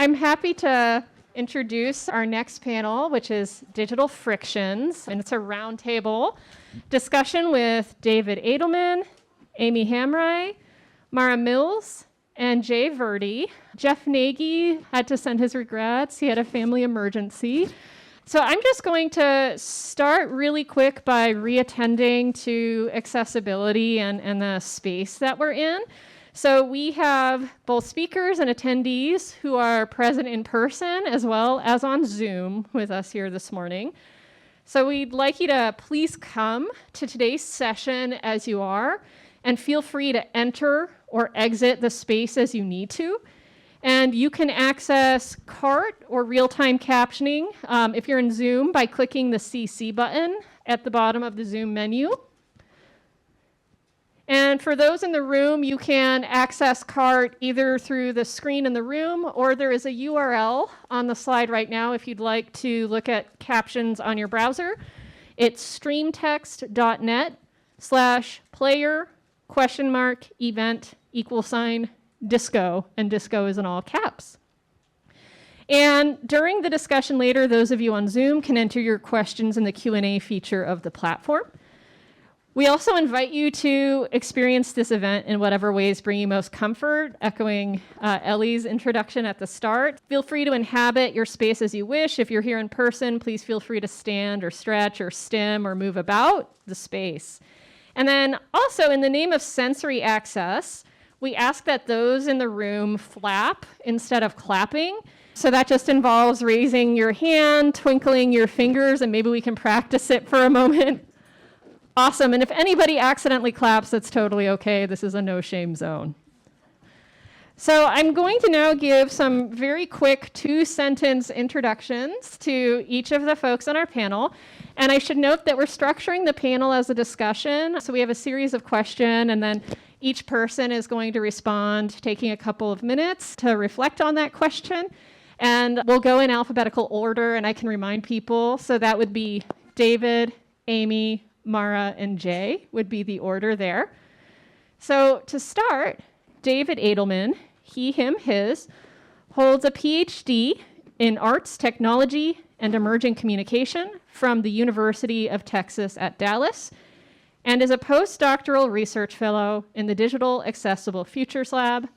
I'm happy to introduce our next panel, which is Digital Frictions, and it's a roundtable discussion with David Edelman, Aimi Hamraie, Mara Mills, and Jay Verdi. Jeff Nagy had to send his regrets. He had a family emergency. So I'm just going to start really quick by reattending to accessibility and the space that we're in. So we have both speakers and attendees who are present in person as well as on Zoom with us here this morning. So we'd like you to please come to today's session as you are, and feel free to enter or exit the space as you need to. And you can access CART or real-time captioning if you're in Zoom by clicking the CC button at the bottom of the Zoom menu. And for those in the room, you can access CART either through the screen in the room, or there is a URL on the slide right now if you'd like to look at captions on your browser. It's streamtext.net/player?event=disco, and disco is in all caps. And during the discussion later, those of you on Zoom can enter your questions in the Q&A feature of the platform. We also invite you to experience this event in whatever ways bring you most comfort, echoing Ellie's introduction at the start. Feel free to inhabit your space as you wish. If you're here in person, please feel free to stand or stretch or stim or move about the space. And then also, in the name of sensory access, we ask that those in the room flap instead of clapping. So that just involves raising your hand, twinkling your fingers, and maybe we can practice it for a moment. Awesome. And if anybody accidentally claps, that's totally okay. This is a no-shame zone. So I'm going to now give some very quick 2-sentence introductions to each of the folks on our panel. And I should note that we're structuring the panel as a discussion. So we have a series of questions, and then each person is going to respond, taking a couple of minutes to reflect on that question. And we'll go in alphabetical order, and I can remind people. So that would be David, Aimi, Mara, and Jay would be the order there. So to start, David Edelman, he, him, his, holds a PhD in arts, technology, and emerging communication from the University of Texas at Dallas, and is a postdoctoral research fellow in the Digital Accessible Futures Lab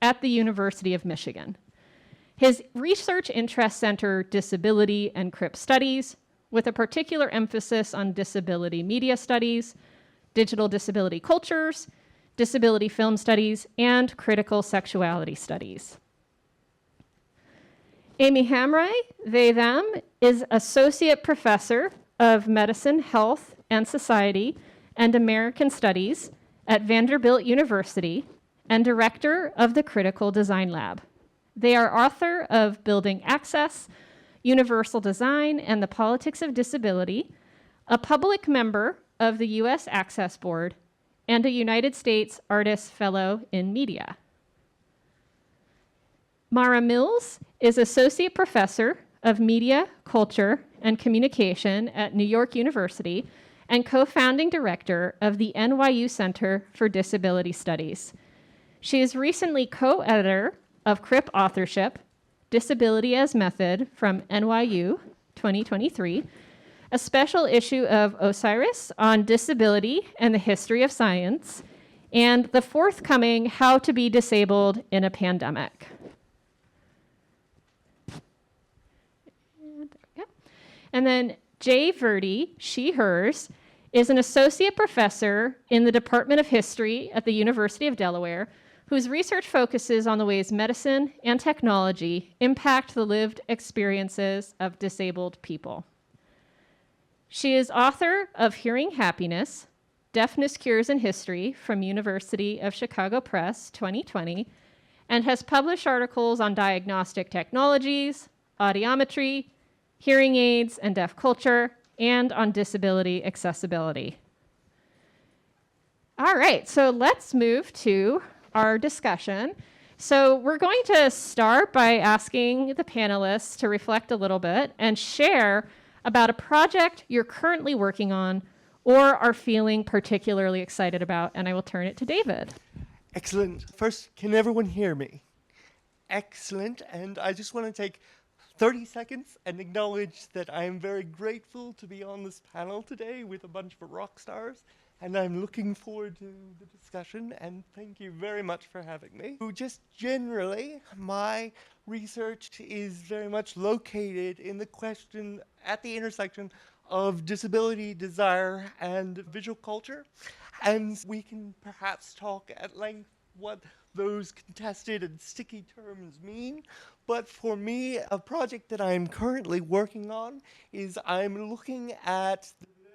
at the University of Michigan. His research interests center disability and crip studies, with a particular emphasis on disability media studies, digital disability cultures, disability film studies, and critical sexuality studies. Aimi Hamraie, they, them, is Associate Professor of Medicine, Health, and Society and American Studies at Vanderbilt University and Director of the Critical Design Lab. They are author of Building Access, Universal Design, and the Politics of Disability, a public member of the U.S. Access Board, and a United States Artist Fellow in Media. Mara Mills is Associate Professor of Media, Culture, and Communication at New York University and co-founding director of the NYU Center for Disability Studies. She is recently co-editor of Crip Authorship, Disability as Method from NYU 2023, a special issue of Osiris on disability and the history of science, and the forthcoming How to Be Disabled in a Pandemic. And then Jay Verdi, she, hers, is an associate professor in the Department of History at the University of Delaware, whose research focuses on the ways medicine and technology impact the lived experiences of disabled people. She is author of Hearing Happiness, Deafness Cures in History from University of Chicago Press 2020, and has published articles on diagnostic technologies, audiometry, hearing aids, and deaf culture, and on disability accessibility. All right, so let's move to our discussion. So we're going to start by asking the panelists to reflect a little bit and share about a project you're currently working on or are feeling particularly excited about, and I will turn it to David. Excellent. First, can everyone hear me? excellent, and I just want to take 30 seconds and acknowledge that I am very grateful to be on this panel today with a bunch of rock stars, and I'm looking forward to the discussion, and thank you very much for having me. So just generally, my research is very much located in the question at the intersection of disability, desire, and visual culture. And we can perhaps talk at length what those contested and sticky terms mean. But for me, a project that I'm currently working on is I'm looking at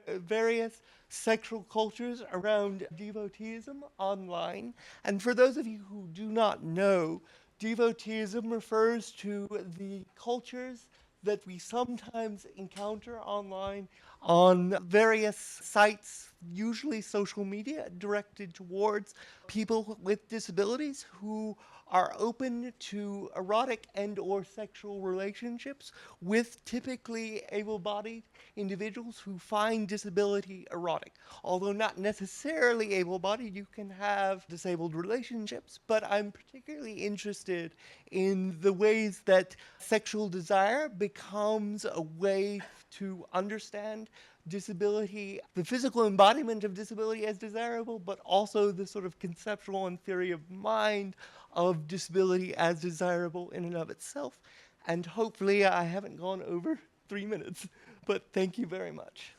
the various sexual cultures around devoteeism online. And for those of you who do not know, devoteeism refers to the cultures that we sometimes encounter online on various sites, usually social media, directed towards people with disabilities who are open to erotic and or sexual relationships with typically able-bodied individuals who find disability erotic. Although not necessarily able-bodied, you can have disabled relationships, but I'm particularly interested in the ways that sexual desire becomes a way to understand disability, the physical embodiment of disability as desirable, but also the sort of conceptual and theory of mind of disability as desirable in and of itself. And hopefully I haven't gone over 3 minutes, but thank you very much.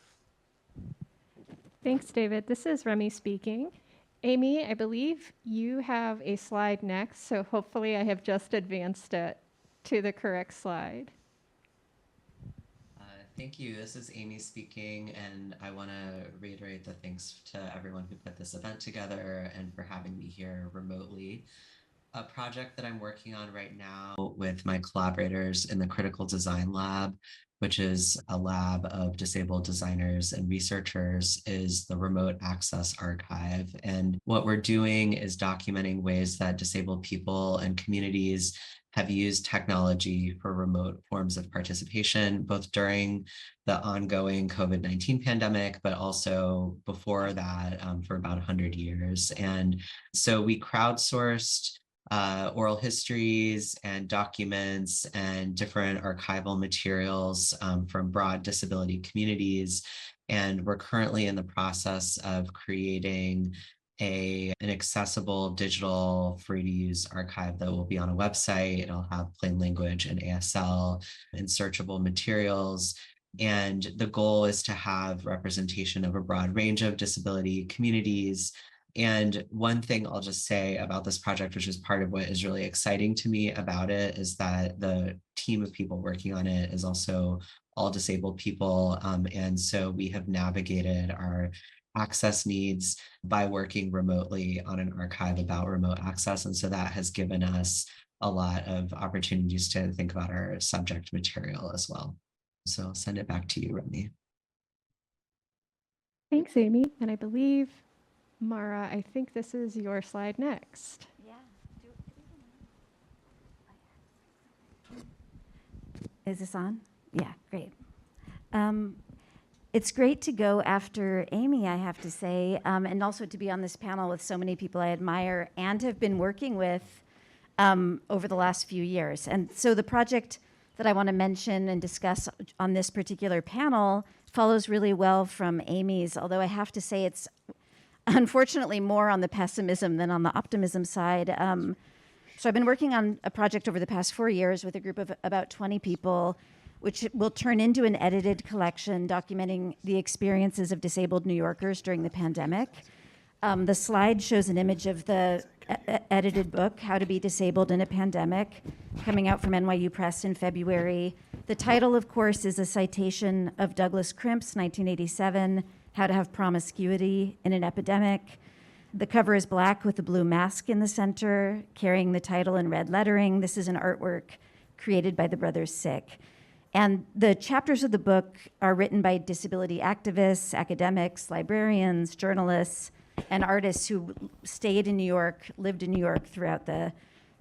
Thanks, David. This is Remy speaking. Amy, I believe you have a slide next, so hopefully I have just advanced it to the correct slide. Thank you. This is Amy speaking, and I want to reiterate the thanks to everyone who put this event together and for having me here remotely. A project that I'm working on right now with my collaborators in the Critical Design Lab, which is a lab of disabled designers and researchers, is the Remote Access Archive. And what we're doing is documenting ways that disabled people and communities have used technology for remote forms of participation, both during the ongoing COVID-19 pandemic, but also before that for about 100 years. And so we crowdsourced oral histories and documents and different archival materials from broad disability communities. And we're currently in the process of creating an accessible digital free to use archive that will be on a website. It'll have plain language and ASL and searchable materials. And the goal is to have representation of a broad range of disability communities. And one thing I'll just say about this project, which is part of what is really exciting to me about it, is that the team of people working on it is also all disabled people. And so we have navigated our access needs by working remotely on an archive about remote access. And so that has given us a lot of opportunities to think about our subject material as well. So I'll send it back to you, Remy. Thanks, Amy. And I believe, Mara, I think this is your slide next. Yeah. Is this on? Yeah, great. It's great to go after Amy, I have to say, and also to be on this panel with so many people I admire and have been working with over the last few years. And so the project that I want to mention and discuss on this particular panel follows really well from Amy's, although I have to say it's unfortunately more on the pessimism than on the optimism side. So I've been working on a project over the past 4 years with a group of about 20 people, which will turn into an edited collection documenting the experiences of disabled New Yorkers during the pandemic. The slide shows an image of the edited book, How to Be Disabled in a Pandemic, coming out from NYU Press in February. The title, of course, is a citation of Douglas Crimp's 1987, How to Have Promiscuity in an Epidemic. The cover is black with a blue mask in the center, carrying the title in red lettering. This is an artwork created by the brothers Sick. And the chapters of the book are written by disability activists, academics, librarians, journalists, and artists who stayed in New York, lived in New York throughout the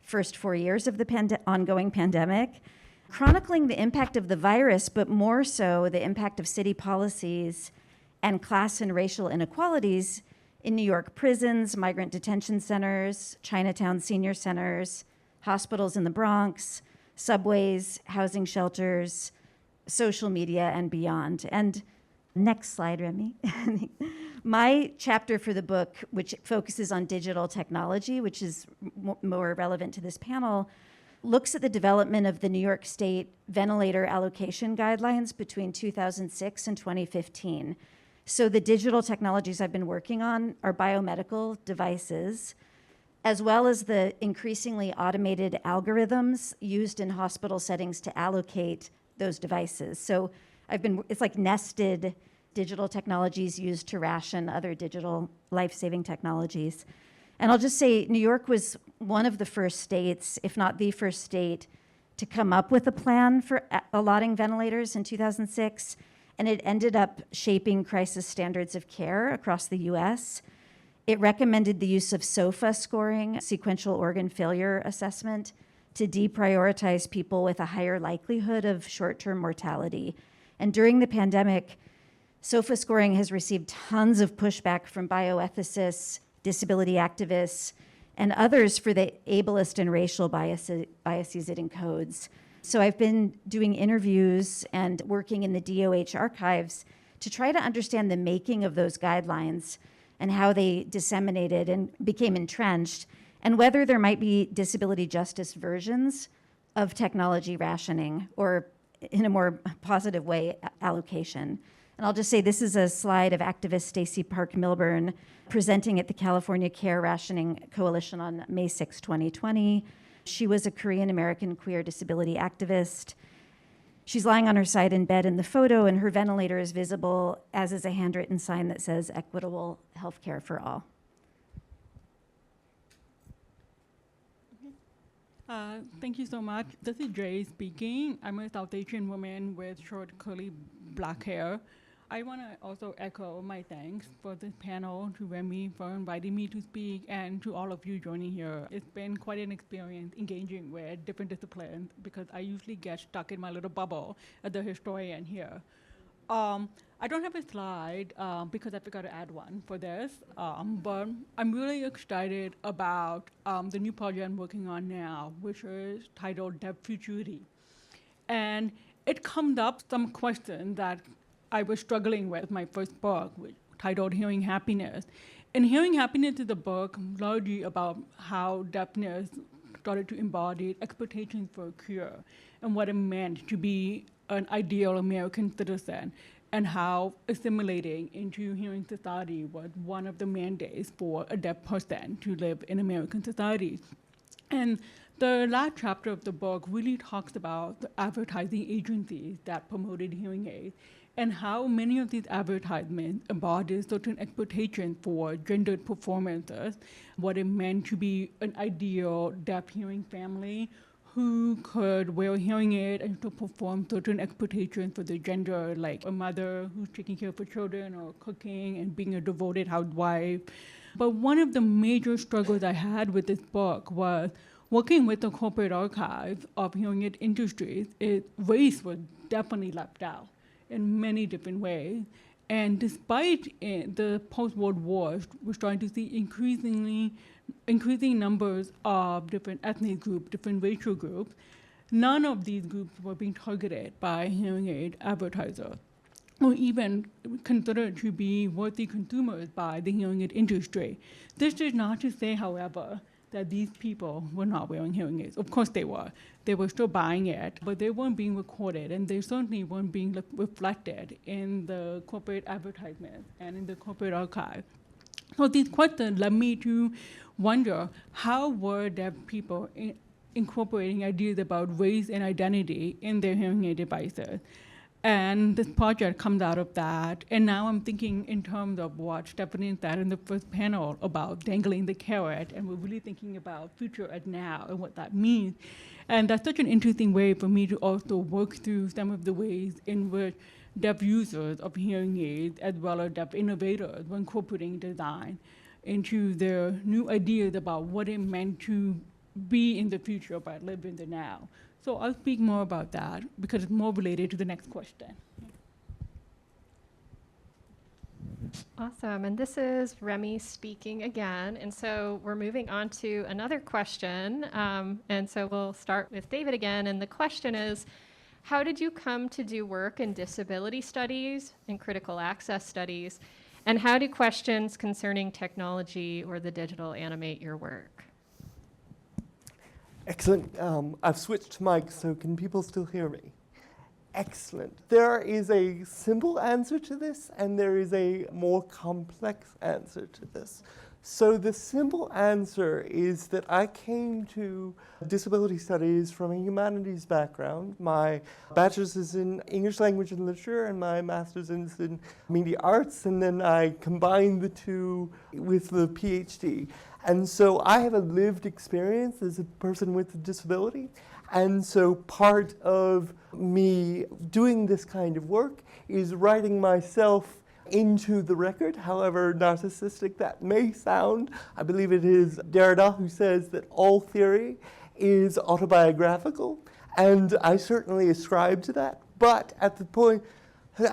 first 4 years of the ongoing pandemic, chronicling the impact of the virus, but more so the impact of city policies and class and racial inequalities in New York prisons, migrant detention centers, Chinatown senior centers, hospitals in the Bronx, subways, housing shelters, social media, and beyond. And next slide, Remy. My chapter for the book, which focuses on digital technology, which is more relevant to this panel, looks at the development of the New York State ventilator allocation guidelines between 2006 and 2015. So the digital technologies I've been working on are biomedical devices, as well as the increasingly automated algorithms used in hospital settings to allocate those devices. So it's like nested digital technologies used to ration other digital life-saving technologies. And I'll just say New York was one of the first states, if not the first state, to come up with a plan for allotting ventilators in 2006, and it ended up shaping crisis standards of care across the US. It recommended the use of SOFA scoring, sequential organ failure assessment, to deprioritize people with a higher likelihood of short-term mortality. And during the pandemic, SOFA scoring has received tons of pushback from bioethicists, disability activists, and others for the ableist and racial biases it encodes. So I've been doing interviews and working in the DOH archives to try to understand the making of those guidelines and how they disseminated and became entrenched, and whether there might be disability justice versions of technology rationing, or in a more positive way, allocation. And I'll just say this is a slide of activist Stacey Park Milburn presenting at the California Care Rationing Coalition on May 6, 2020. She was a Korean-American queer disability activist. She's lying on her side in bed in the photo, and her ventilator is visible, as is a handwritten sign that says equitable healthcare for all. Thank you so much. This is Jay speaking. I'm a South Asian woman with short, curly, black hair. I want to also echo my thanks for this panel, to Remy for inviting me to speak, and to all of you joining here. It's been quite an experience engaging with different disciplines, because I usually get stuck in my little bubble as the historian here. I don't have a slide because I forgot to add one for this, but I'm really excited about the new project I'm working on now, which is titled Depth Futurity. And it comes up some questions that I was struggling with my first book, titled Hearing Happiness. And Hearing Happiness is a book largely about how deafness started to embody expectations for a cure, and what it meant to be an ideal American citizen, and how assimilating into hearing society was one of the mandates for a deaf person to live in American society. And the last chapter of the book really talks about the advertising agencies that promoted hearing aids, and how many of these advertisements embodied certain expectations for gendered performances, what it meant to be an ideal deaf hearing family who could wear a hearing aid and to perform certain expectations for their gender, like a mother who's taking care of her children, or cooking and being a devoted housewife. But one of the major struggles I had with this book was working with the corporate archive of hearing aid industries. Race was definitely left out in many different ways. And despite the post-World War, we're starting to see increasing numbers of different ethnic groups, different racial groups. None of these groups were being targeted by hearing aid advertisers, or even considered to be worthy consumers by the hearing aid industry. This is not to say, however, that these people were not wearing hearing aids. Of course they were. They were still buying it, but they weren't being recorded, and they certainly weren't being reflected in the corporate advertisement and in the corporate archive. So these questions led me to wonder, how were deaf people incorporating ideas about race and identity in their hearing aid devices? And this project comes out of that. And now I'm thinking in terms of what Stephanie said in the first panel about dangling the carrot, and we're really thinking about future and now and what that means. And that's such an interesting way for me to also work through some of the ways in which deaf users of hearing aids, as well as deaf innovators, were incorporating design into their new ideas about what it meant to be in the future but live in the now. So I'll speak more about that because it's more related to the next question. Awesome. And this is Remy speaking again. And so we're moving on to another question. And so we'll start with David again. And the question is, how did you come to do work in disability studies and critical access studies? And how do questions concerning technology or the digital animate your work? Excellent. I've switched mics, so can people still hear me? Excellent. There is a simple answer to this, and there is a more complex answer to this. So the simple answer is that I came to disability studies from a humanities background. My bachelor's is in English language and literature, and my master's is in media arts, and then I combined the two with the PhD. And so I have a lived experience as a person with a disability. And so part of me doing this kind of work is writing myself into the record, however narcissistic that may sound. I believe it is Derrida who says that all theory is autobiographical, and I certainly ascribe to that. But at the point,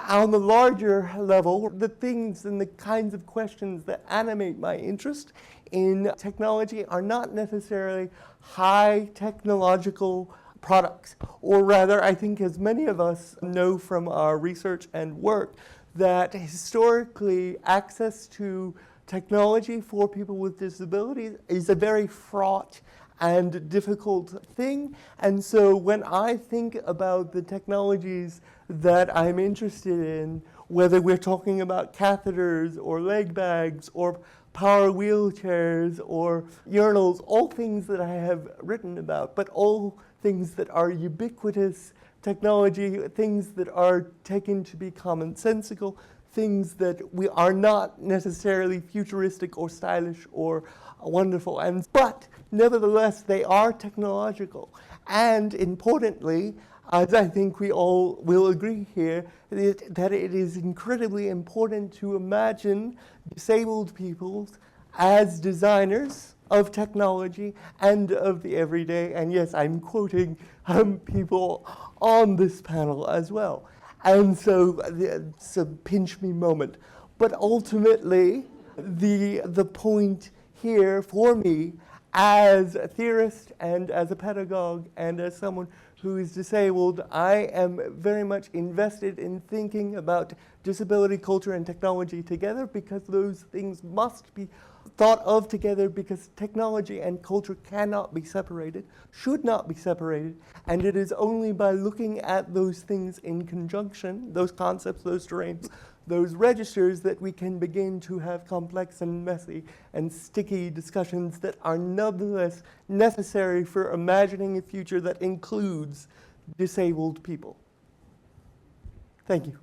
on the larger level, the things and the kinds of questions that animate my interest in technology are not necessarily high technological products, or rather, I think as many of us know from our research and work, that historically access to technology for people with disabilities is a very fraught and difficult thing. And so when I think about the technologies that I'm interested in, whether we're talking about catheters or leg bags or power wheelchairs or urinals, all things that I have written about, but all things that are ubiquitous technology, things that are taken to be commonsensical, things that we are not necessarily futuristic or stylish or wonderful, but nevertheless they are technological. And importantly, as I think we all will agree here, that it is incredibly important to imagine disabled people as designers of technology and of the everyday. And yes, I'm quoting people on this panel as well. And so it's a pinch me moment. But ultimately, the point here for me as a theorist and as a pedagogue and as someone who is disabled, I am very much invested in thinking about disability, culture, and technology together, because those things must be thought of together, because technology and culture cannot be separated, should not be separated, and it is only by looking at those things in conjunction, those concepts, those terrains, those registers, that we can begin to have complex and messy and sticky discussions that are nonetheless necessary for imagining a future that includes disabled people. Thank you.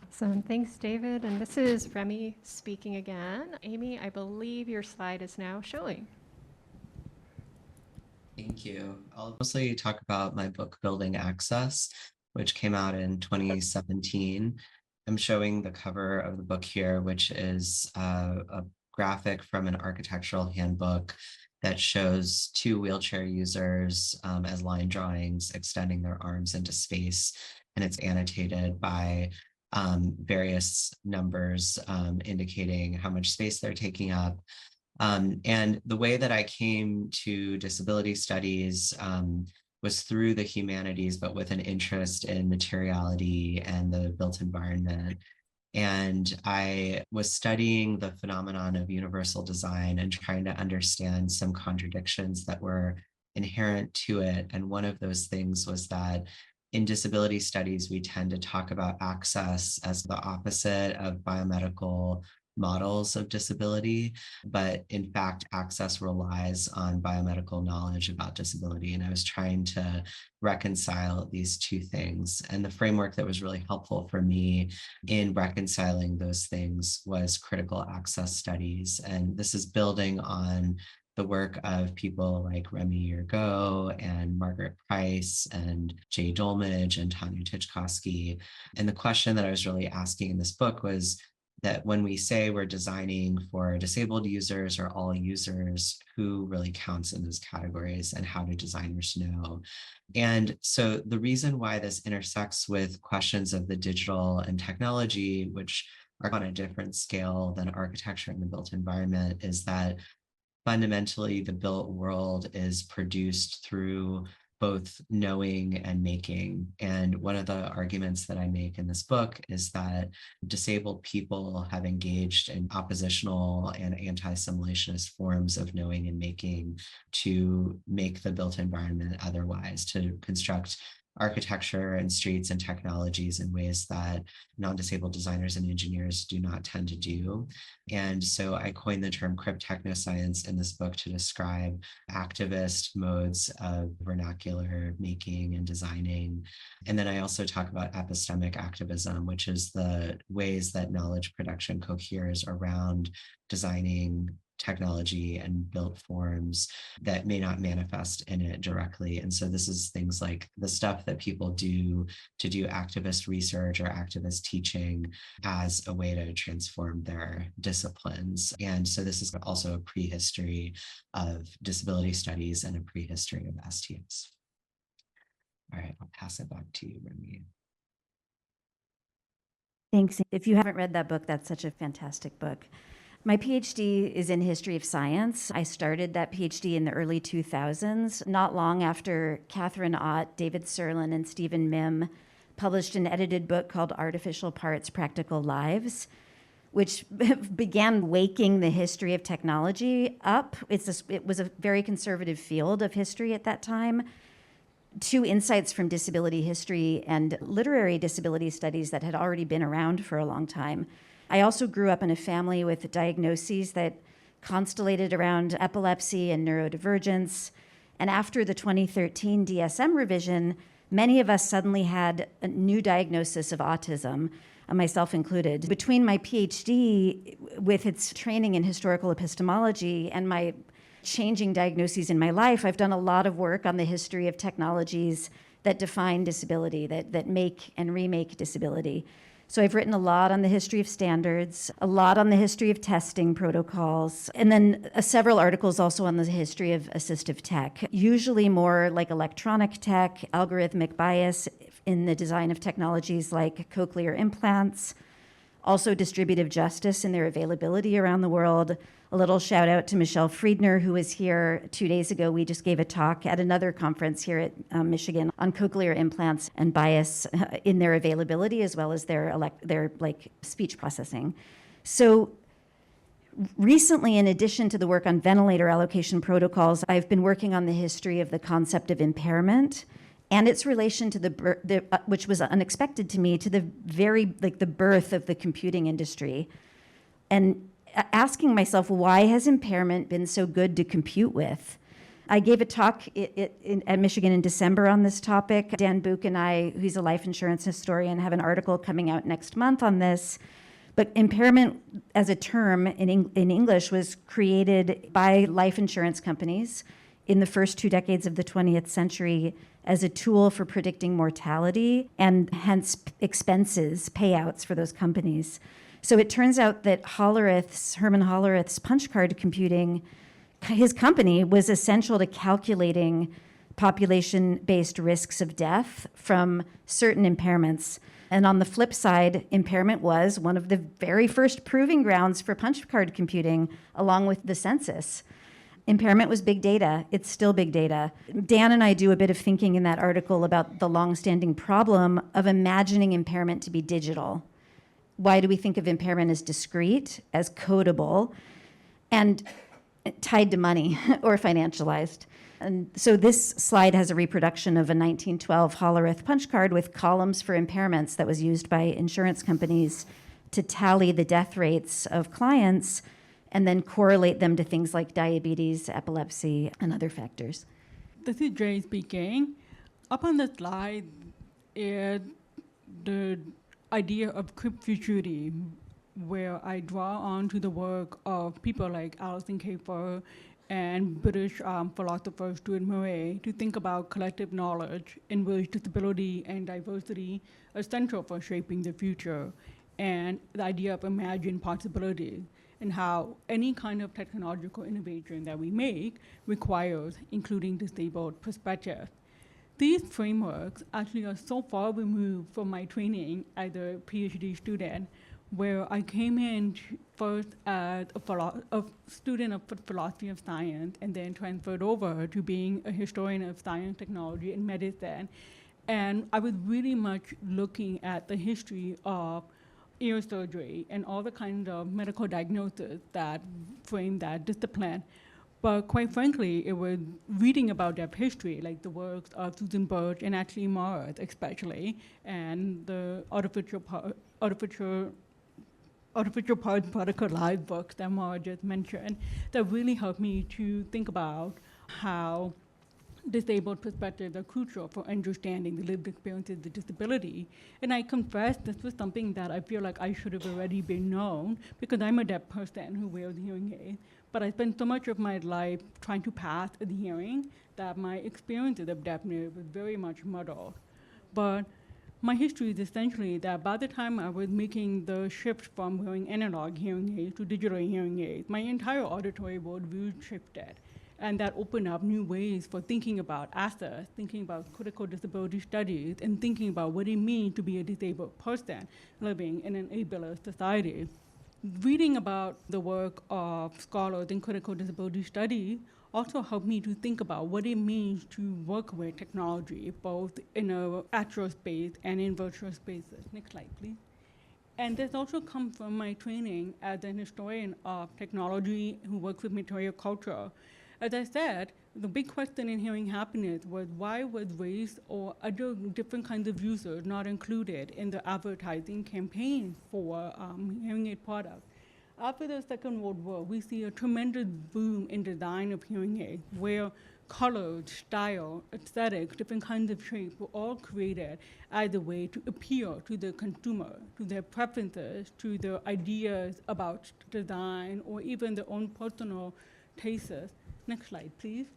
Awesome. Thanks, David. And this is Remy speaking again. Amy, I believe your slide is now showing. Thank you. I'll mostly talk about my book, Building Access, which came out in 2017. I'm showing the cover of the book here, which is a graphic from an architectural handbook that shows two wheelchair users as line drawings extending their arms into space. And it's annotated by various numbers indicating how much space they're taking up. And the way that I came to disability studies was through the humanities, but with an interest in materiality and the built environment. And I was studying the phenomenon of universal design and trying to understand some contradictions that were inherent to it. And one of those things was that in disability studies, we tend to talk about access as the opposite of biomedical models of disability, but in fact, access relies on biomedical knowledge about disability. And I was trying to reconcile these two things. And the framework that was really helpful for me in reconciling those things was critical access studies. And this is building on the work of people like Remy Yergo and Margaret Price and Jay Dolmage and Tanya Tichkowski. And the question that I was really asking in this book was that when we say we're designing for disabled users or all users, who really counts in those categories and how do designers know? And so the reason why this intersects with questions of the digital and technology, which are on a different scale than architecture in the built environment is that fundamentally the built world is produced through both knowing and making. And one of the arguments that I make in this book is that disabled people have engaged in oppositional and anti-assimilationist forms of knowing and making to make the built environment otherwise, to construct architecture and streets and technologies in ways that non-disabled designers and engineers do not tend to do. And so I coined the term crip technoscience in this book to describe activist modes of vernacular making and designing. And then I also talk about epistemic activism, which is the ways that knowledge production coheres around designing technology and built forms that may not manifest in it directly. And so this is things like the stuff that people do to do activist research or activist teaching as a way to transform their disciplines. And so this is also a prehistory of disability studies and a prehistory of STS. All right, I'll pass it back to you, Remy. Thanks. If you haven't read that book, that's such a fantastic book. My PhD is in history of science. I started that PhD in the early 2000s, not long after Catherine Ott, David Serlin, and Stephen Mim published an edited book called Artificial Parts, Practical Lives, which began waking the history of technology up. It was a very conservative field of history at that time. Two insights from disability history and literary disability studies that had already been around for a long time. I also grew up in a family with diagnoses that constellated around epilepsy and neurodivergence. And after the 2013 DSM revision, many of us suddenly had a new diagnosis of autism, myself included. Between my PhD, with its training in historical epistemology, and my changing diagnoses in my life, I've done a lot of work on the history of technologies that define disability, that make and remake disability. So I've written a lot on the history of standards, a lot on the history of testing protocols, and then several articles also on the history of assistive tech, usually more like electronic tech, algorithmic bias in the design of technologies like cochlear implants, also distributive justice and their availability around the world. A little shout out to Michelle Friedner, who was here 2 days ago. We just gave a talk at another conference here at Michigan on cochlear implants and bias in their availability, as well as their speech processing. So recently, in addition to the work on ventilator allocation protocols, I've been working on the history of the concept of impairment and its relation to which was unexpected to me, to the the birth of the computing industry. And asking myself, why has impairment been so good to compute with? I gave a talk at Michigan in December on this topic. Dan Book and I, who's a life insurance historian, have an article coming out next month on this. But impairment as a term in English was created by life insurance companies in the first 2 decades of the 20th century as a tool for predicting mortality and hence expenses, payouts for those companies. So it turns out that Herman Hollerith's punch card computing, his company, was essential to calculating population-based risks of death from certain impairments. And on the flip side, impairment was one of the very first proving grounds for punch card computing, along with the census. Impairment was big data. It's still big data. Dan and I do a bit of thinking in that article about the longstanding problem of imagining impairment to be digital. Why do we think of impairment as discrete, as codable, and tied to money or financialized? And so this slide has a reproduction of a 1912 Hollerith punch card with columns for impairments that was used by insurance companies to tally the death rates of clients and then correlate them to things like diabetes, epilepsy, and other factors. This is Jay speaking. Up on the slide is the idea of crip futurity, where I draw on to the work of people like Alison Kafer and British philosopher Stuart Murray to think about collective knowledge in which disability and diversity are central for shaping the future, and the idea of imagined possibilities and how any kind of technological innovation that we make requires including disabled perspective. These frameworks actually are so far removed from my training as a PhD student, where I came in first as a student of philosophy of science and then transferred over to being a historian of science, technology, and medicine. And I was really much looking at the history of ear surgery and all the kinds of medical diagnoses that frame that discipline. But quite frankly, it was reading about that history, like the works of Susan Birch and actually Mars especially, and the artificial parts particle live books that Mara just mentioned, that really helped me to think about how disabled perspectives are crucial for understanding the lived experiences of disability. And I confess this was something that I feel like I should have already been known because I'm a deaf person who wears hearing aids. But I spent so much of my life trying to pass a hearing that my experiences of deafness was very much muddled. But my history is essentially that by the time I was making the shift from wearing analog hearing aids to digital hearing aids, my entire auditory worldview shifted. And that opened up new ways for thinking about access, thinking about critical disability studies, and thinking about what it means to be a disabled person living in an ableist society. Reading about the work of scholars in critical disability studies also helped me to think about what it means to work with technology, both in a actual space and in virtual spaces. Next slide, please. And this also comes from my training as an historian of technology who works with material culture. As I said, the big question in hearing happiness was why was race or other different kinds of users not included in the advertising campaign for hearing aid products? After the Second World War, we see a tremendous boom in design of hearing aids, where colors, style, aesthetics, different kinds of shapes were all created as a way to appeal to the consumer, to their preferences, to their ideas about design, or even their own personal tastes. Next slide, please.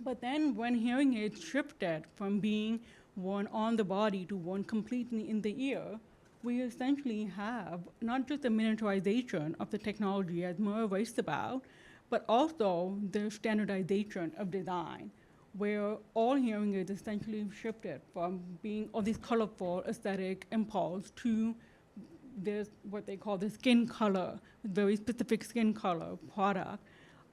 But then when hearing aids shifted from being worn on the body to worn completely in the ear, we essentially have not just the miniaturization of the technology as Mara writes about, but also the standardization of design, where all hearing aids essentially shifted from being all these colorful aesthetic impulse to this, what they call the skin color, very specific skin color product,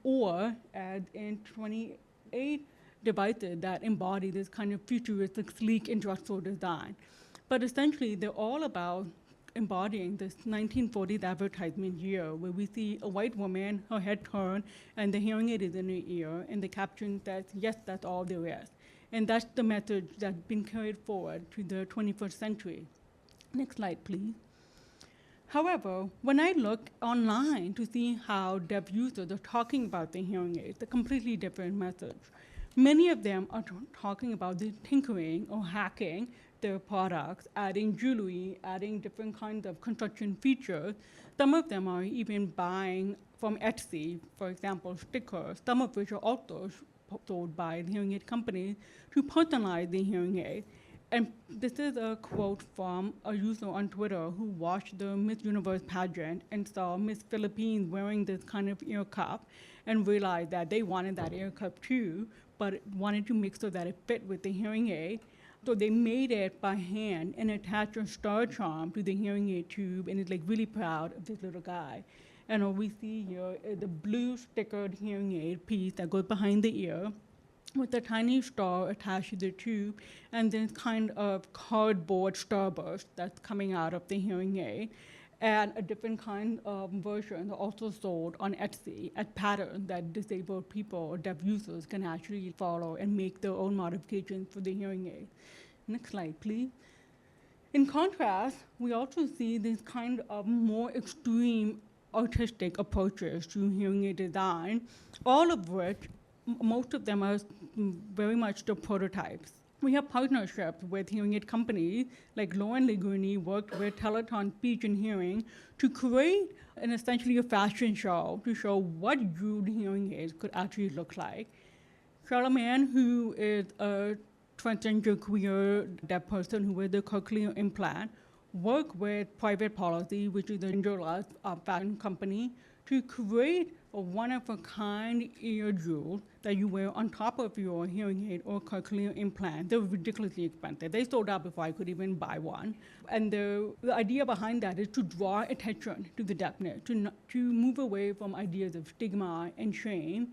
or as in 28 devices that embody this kind of futuristic, sleek industrial design. But essentially, they're all about embodying this 1940s advertisement year where we see a white woman, her head turned, and the hearing aid is in her ear, and the caption says, yes, that's all there is. And that's the message that's been carried forward to the 21st century. Next slide, please. However, when I look online to see how deaf users are talking about the hearing aids, it's a completely different message. Many of them are talking about the tinkering or hacking their products, adding jewelry, adding different kinds of construction features. Some of them are even buying from Etsy, for example, stickers, some of which are also sold by the hearing aid companies to personalize the hearing aid. And this is a quote from a user on Twitter who watched the Miss Universe pageant and saw Miss Philippines wearing this kind of ear cup and realized that they wanted that ear cup too, but wanted to make sure that it fit with the hearing aid. So they made it by hand and attached a star charm to the hearing aid tube, and is like really proud of this little guy. And what we see here is the blue stickered hearing aid piece that goes behind the ear, with a tiny star attached to the tube, and this kind of cardboard starburst that's coming out of the hearing aid. And a different kind of version are also sold on Etsy as patterns that disabled people or deaf users can actually follow and make their own modifications for the hearing aid. Next slide, please. In contrast, we also see this kind of more extreme artistic approaches to hearing aid design, all of which most of them are very much the prototypes. We have partnerships with hearing aid companies, like Lauren Liguni worked with Teleton Speech and Hearing to create essentially a fashion show to show what jeweled hearing aids could actually look like. Charlemagne, who is a transgender queer deaf person who wears a cochlear implant, worked with Private Policy, which is a genderless fashion company, to create a one-of-a-kind ear jewel that you wear on top of your hearing aid or cochlear implant. They're ridiculously expensive. They sold out before I could even buy one. And the idea behind that is to draw attention to the deafness, to move away from ideas of stigma and shame.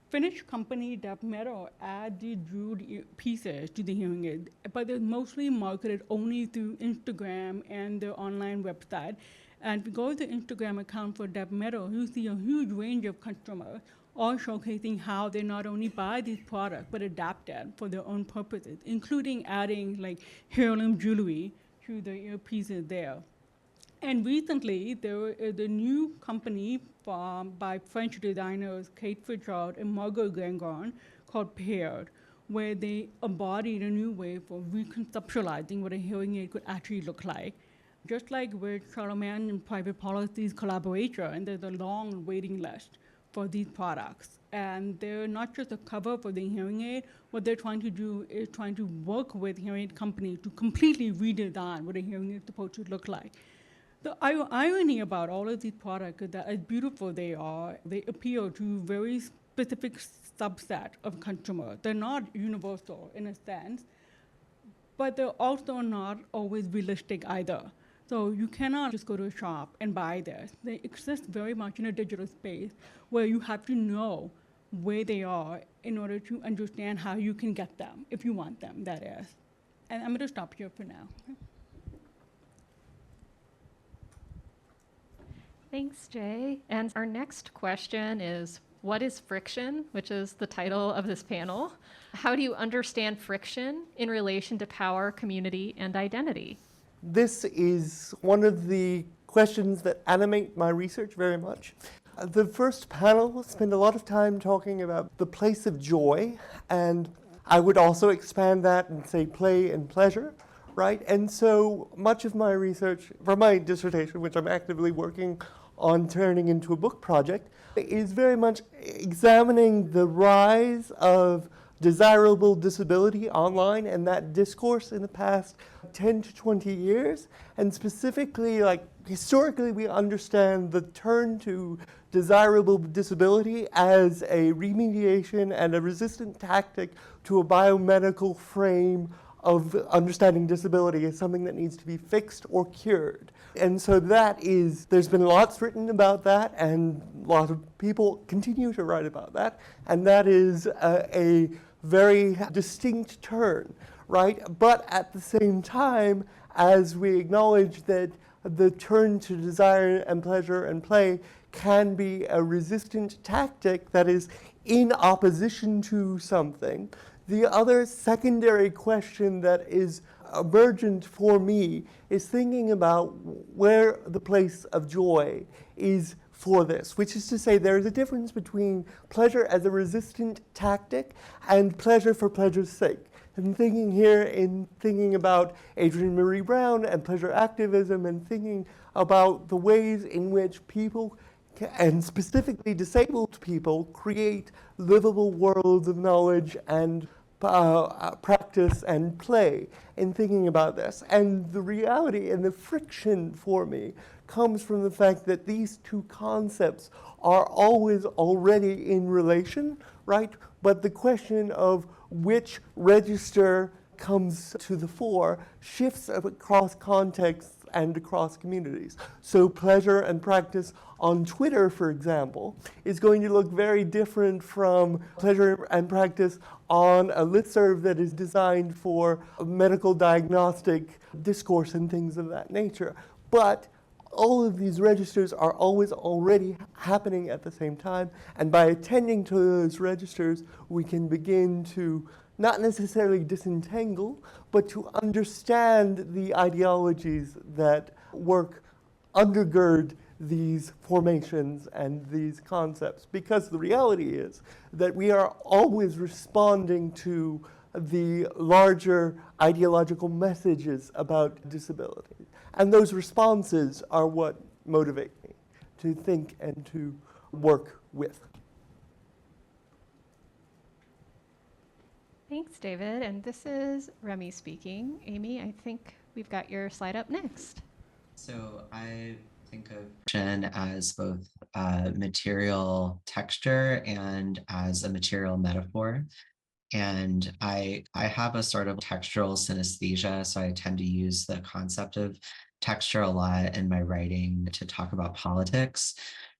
Finnish company Deaf Metal add the jeweled pieces to the hearing aid, but they're mostly marketed only through Instagram and their online website. And if you go to the Instagram account for Deaf Metal, you see a huge range of customers all showcasing how they not only buy these products, but adapt them for their own purposes, including adding like heirloom jewelry to the earpieces there. And recently, there is a new company by French designers Kate Fritsch and Margot Gangon called Paired, where they embodied a new way for reconceptualizing what a hearing aid could actually look like. Just like with Charlemagne and Private Policy's collaboration, there's a long waiting list for these products. And they're not just a cover for the hearing aid. What they're trying to do is trying to work with hearing aid companies to completely redesign what a hearing aid is supposed to look like. The irony about all of these products is that as beautiful they are, they appeal to very specific subset of consumers. They're not universal in a sense, but they're also not always realistic either. So you cannot just go to a shop and buy this. They exist very much in a digital space where you have to know where they are in order to understand how you can get them, if you want them, that is. And I'm going to stop here for now. Thanks, Jay. And our next question is, what is friction, which is the title of this panel? How do you understand friction in relation to power, community, and identity? This is one of the questions that animate my research very much. The first panel spent a lot of time talking about the place of joy, and I would also expand that and say play and pleasure, right? And so much of my research for my dissertation, which I'm actively working on turning into a book project, is very much examining the rise of desirable disability online and that discourse in the past 10 to 20 years. And specifically, like historically, we understand the turn to desirable disability as a remediation and a resistant tactic to a biomedical frame of understanding disability as something that needs to be fixed or cured. And so there's been lots written about that, and a lot of people continue to write about that, and that is a very distinct turn, right? But at the same time, as we acknowledge that the turn to desire and pleasure and play can be a resistant tactic that is in opposition to something, the other secondary question that is emergent for me is thinking about where the place of joy is for this, which is to say there is a difference between pleasure as a resistant tactic and pleasure for pleasure's sake. And thinking about Adrienne Maree Brown and pleasure activism, and thinking about the ways in which people, and specifically disabled people, create livable worlds of knowledge and practice and play in thinking about this. And the reality and the friction for me comes from the fact that these two concepts are always already in relation, right? But the question of which register comes to the fore shifts across contexts and across communities. So pleasure and practice on Twitter, for example, is going to look very different from pleasure and practice on a listserv that is designed for medical diagnostic discourse and things of that nature. But all of these registers are always already happening at the same time, and by attending to those registers, we can begin to not necessarily disentangle, but to understand the ideologies that undergird these formations and these concepts. Because the reality is that we are always responding to the larger ideological messages about disability. And those responses are what motivate me to think and to work with. Thanks, David. And this is Remy speaking. Amy, I think we've got your slide up next. So I think of friction as both material texture and as a material metaphor. And I have a sort of textural synesthesia, so I tend to use the concept of texture a lot in my writing to talk about politics.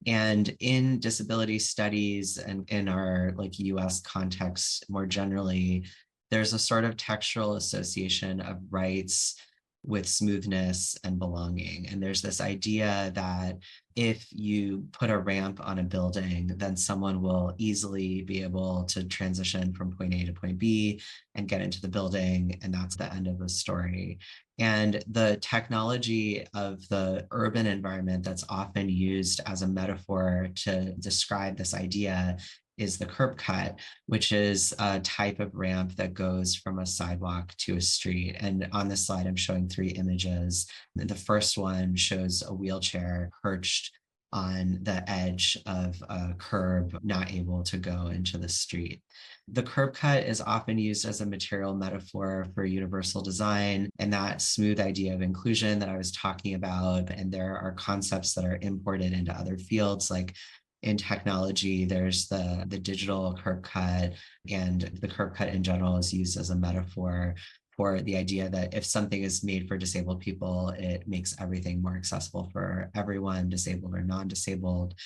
And in disability studies and in our like US context more generally, there's a sort of textural association of rights with smoothness and belonging. And there's this idea that if you put a ramp on a building, then someone will easily be able to transition from point A to point B and get into the building. And that's the end of the story. And the technology of the urban environment that's often used as a metaphor to describe this idea is the curb cut, which is a type of ramp that goes from a sidewalk to a street. And on this slide, I'm showing 3 images. The first one shows a wheelchair perched on the edge of a curb, not able to go into the street. The curb cut is often used as a material metaphor for universal design and that smooth idea of inclusion that I was talking about. And there are concepts that are imported into other fields, like in technology, there's the digital curb cut, and the curb cut in general is used as a metaphor for the idea that if something is made for disabled people, it makes everything more accessible for everyone, disabled or non-disabled.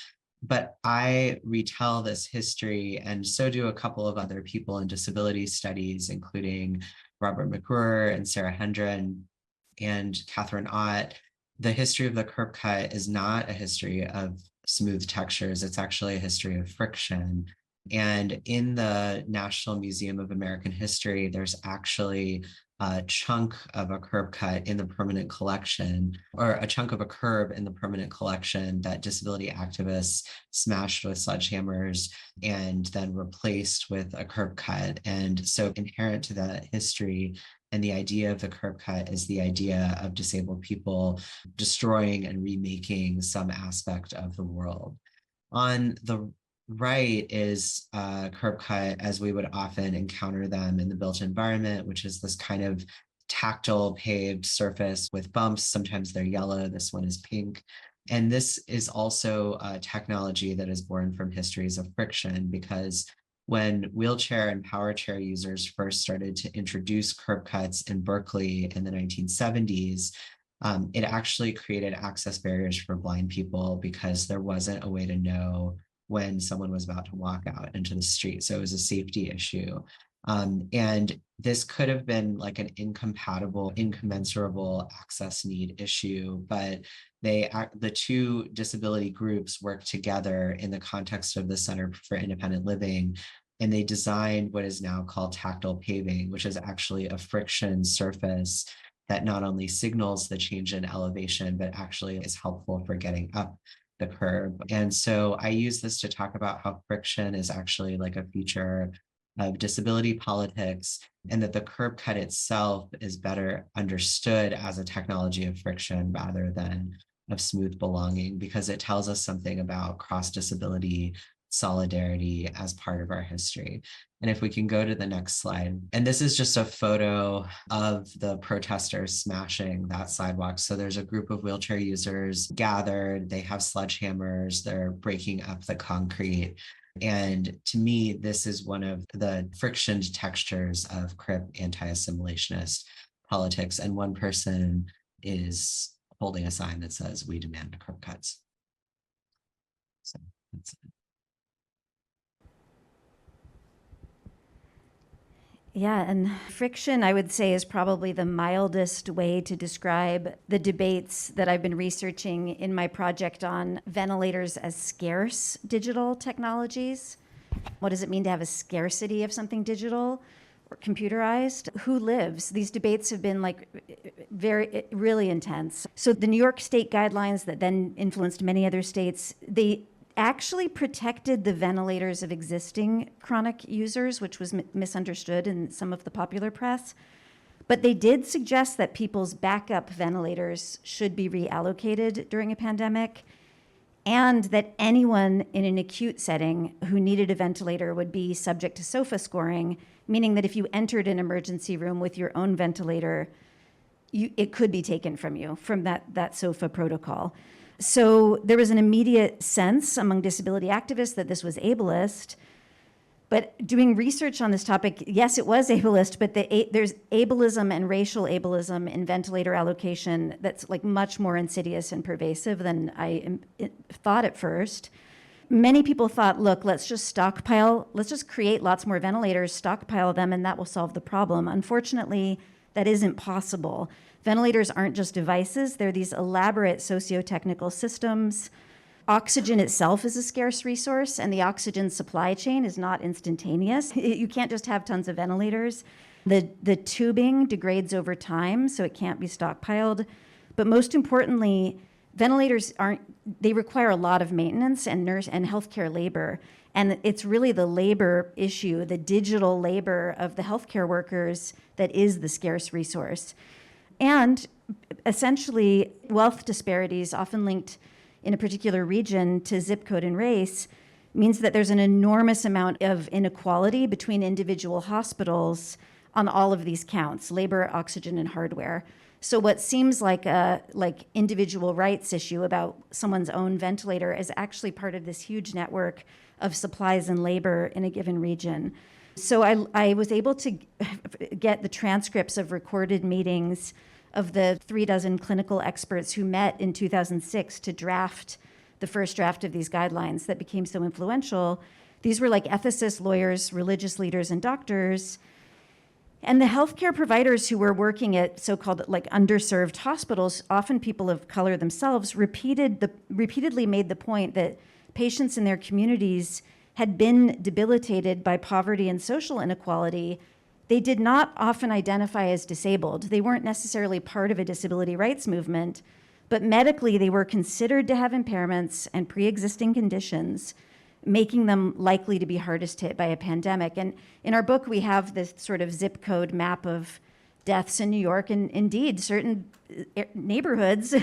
But I retell this history, and so do a couple of other people in disability studies, including Robert McClure and Sarah Hendren and Catherine Ott. The history of the curb cut is not a history of smooth textures. It's actually a history of friction. And in the National Museum of American History, there's actually a chunk of a curb cut in the permanent collection, or a chunk of a curb in the permanent collection that disability activists smashed with sledgehammers and then replaced with a curb cut. And so inherent to that history and the idea of the curb cut is the idea of disabled people destroying and remaking some aspect of the world. On the right is curb cut as we would often encounter them in the built environment, which is this kind of tactile paved surface with bumps. Sometimes they're yellow, this one is pink. And this is also a technology that is born from histories of friction, because when wheelchair and power chair users first started to introduce curb cuts in Berkeley in the 1970s, it actually created access barriers for blind people because there wasn't a way to know when someone was about to walk out into the street. So it was a safety issue. And this could have been like an incompatible, incommensurable access need issue, but the 2 disability groups worked together in the context of the Center for Independent Living, and they designed what is now called tactile paving, which is actually a friction surface that not only signals the change in elevation, but actually is helpful for getting up the curb. And so I use this to talk about how friction is actually like a feature of disability politics, and that the curb cut itself is better understood as a technology of friction rather than of smooth belonging, because it tells us something about cross-disability solidarity as part of our history. And if we can go to the next slide, and this is just a photo of the protesters smashing that sidewalk. So there's a group of wheelchair users gathered, they have sledgehammers, they're breaking up the concrete. And to me, this is one of the frictioned textures of crip anti-assimilationist politics. And one person is holding a sign that says, "We demand curb cuts." So that's it. Yeah, and friction, I would say, is probably the mildest way to describe the debates that I've been researching in my project on ventilators as scarce digital technologies. What does it mean to have a scarcity of something digital or computerized? Who lives? These debates have been like really intense. So the New York state guidelines that then influenced many other states, they actually protected the ventilators of existing chronic users, which was misunderstood in some of the popular press. But they did suggest that people's backup ventilators should be reallocated during a pandemic, and that anyone in an acute setting who needed a ventilator would be subject to SOFA scoring, meaning that if you entered an emergency room with your own ventilator, it could be taken from you from that SOFA protocol. So there was an immediate sense among disability activists that this was ableist. But doing research on this topic, yes, it was ableist, but there's ableism and racial ableism in ventilator allocation that's like much more insidious and pervasive than I thought at first. Many people thought, look, let's just create lots more ventilators, stockpile them, and that will solve the problem. Unfortunately, that isn't possible. Ventilators aren't just devices, they're these elaborate socio-technical systems. Oxygen itself is a scarce resource, and the oxygen supply chain is not instantaneous. You can't just have tons of ventilators. The tubing degrades over time, so it can't be stockpiled. But most importantly, ventilators they require a lot of maintenance and nurse and healthcare labor. And it's really the labor issue, the digital labor of the healthcare workers that is the scarce resource. And essentially, wealth disparities, often linked in a particular region to zip code and race, means that there's an enormous amount of inequality between individual hospitals on all of these counts: labor, oxygen, and hardware. So what seems like a individual rights issue about someone's own ventilator is actually part of this huge network of supplies and labor in a given region. So I was able to get the transcripts of recorded meetings of the 36 clinical experts who met in 2006 to draft the first draft of these guidelines that became so influential. These were like ethicists, lawyers, religious leaders, and doctors. And the healthcare providers who were working at so-called like underserved hospitals, often people of color themselves, repeatedly made the point that patients in their communities had been debilitated by poverty and social inequality. They did not often identify as disabled. They weren't necessarily part of a disability rights movement, but medically they were considered to have impairments and pre-existing conditions, making them likely to be hardest hit by a pandemic. And in our book, we have this sort of zip code map of deaths in New York, and indeed, certain neighborhoods,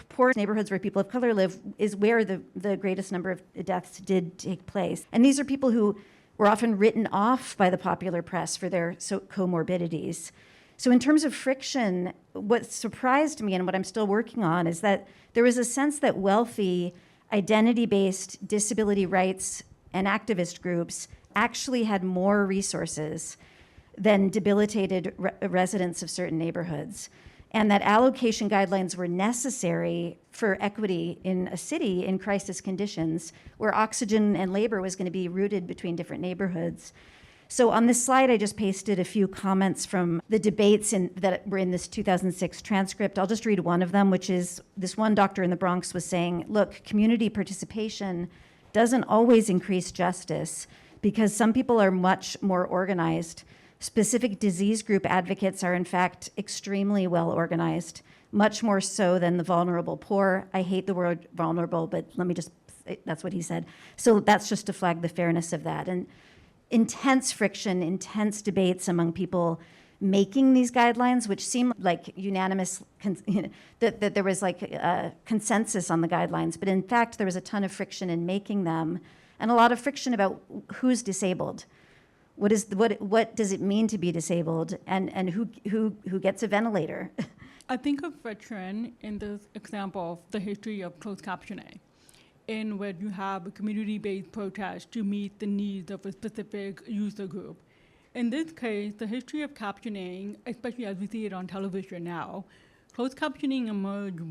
poor neighborhoods where people of color live, is where the greatest number of deaths did take place. And these are people who were often written off by the popular press for their comorbidities. So in terms of friction, what surprised me and what I'm still working on is that there was a sense that wealthy, identity-based disability rights and activist groups actually had more resources than debilitated residents of certain neighborhoods, and that allocation guidelines were necessary for equity in a city in crisis conditions where oxygen and labor was going to be routed between different neighborhoods. So on this slide, I just pasted a few comments from the debates that were in this 2006 transcript. I'll just read one of them, which is this one doctor in the Bronx was saying, look, community participation doesn't always increase justice because some people are much more organized. Specific disease group advocates are in fact extremely well organized, much more so than the vulnerable poor. I hate the word vulnerable, but let me just, that's what he said. So that's just to flag the fairness of that. And intense friction, intense debates among people making these guidelines, which seem like unanimous, that there was like a consensus on the guidelines, but in fact there was a ton of friction in making them, and a lot of friction about who's disabled. What does it mean to be disabled, and who gets a ventilator? I think of friction in this example of the history of closed captioning, in where you have a community-based protest to meet the needs of a specific user group. In this case, the history of captioning, especially as we see it on television now, closed captioning emerged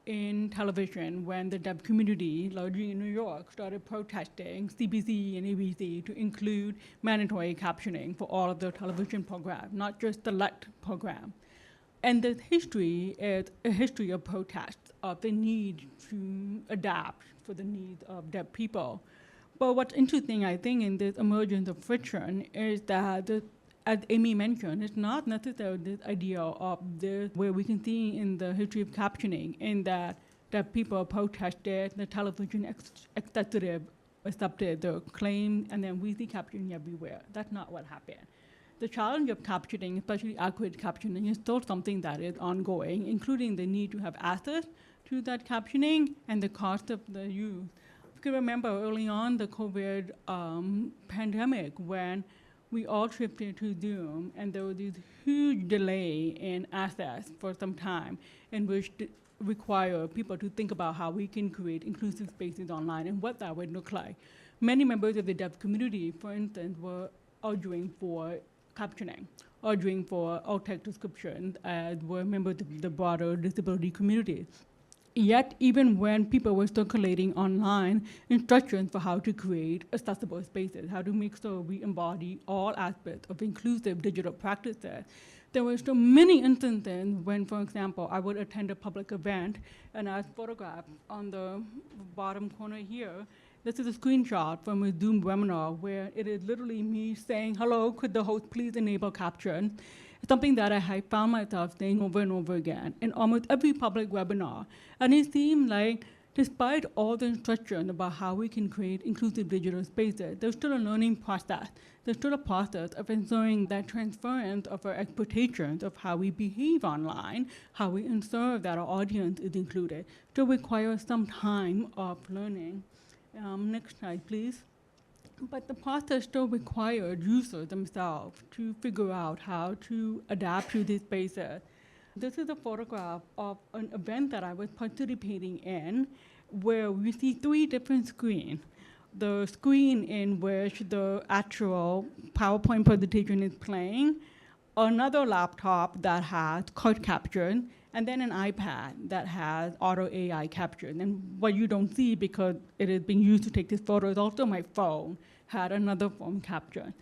in television when the deaf community, largely in New York, started protesting CBC and ABC to include mandatory captioning for all of their television programs, not just the LET program. And this history is a history of protests, of the need to adapt for the needs of deaf people. But what's interesting, I think, in this emergence of friction is that, as Amy mentioned, it's not necessarily this idea of this, where we can see in the history of captioning, in that people protested, the television executive accepted the claim, and then we see captioning everywhere. That's not what happened. The challenge of captioning, especially accurate captioning, is still something that is ongoing, including the need to have access to that captioning and the cost of the use. If you remember early on the COVID pandemic, when we all shifted to Zoom, and there was this huge delay in access for some time, in which require people to think about how we can create inclusive spaces online and what that would look like. Many members of the deaf community, for instance, were arguing for captioning, arguing for alt-text descriptions, as were members of the broader disability community. Yet, even when people were circulating online instructions for how to create accessible spaces, how to make sure we embody all aspects of inclusive digital practices, there were so many instances when, for example, I would attend a public event, and as photographed on the bottom corner here, this is a screenshot from a Zoom webinar where it is literally me saying, hello, could the host please enable caption? Something that I have found myself saying over and over again in almost every public webinar. And it seemed like, despite all the instruction about how we can create inclusive digital spaces, there's still a learning process. There's still a process of ensuring that transference of our expectations of how we behave online, how we ensure that our audience is included, still requires some time of learning. Next slide, please. But the process still required users themselves to figure out how to adapt to these spaces. This is a photograph of an event that I was participating in, where we see 3 different screens. The screen in which the actual PowerPoint presentation is playing, another laptop that has card caption, and then an iPad that has auto AI caption. And what you don't see, because it is being used to take this photo, is also my phone had another phone capture.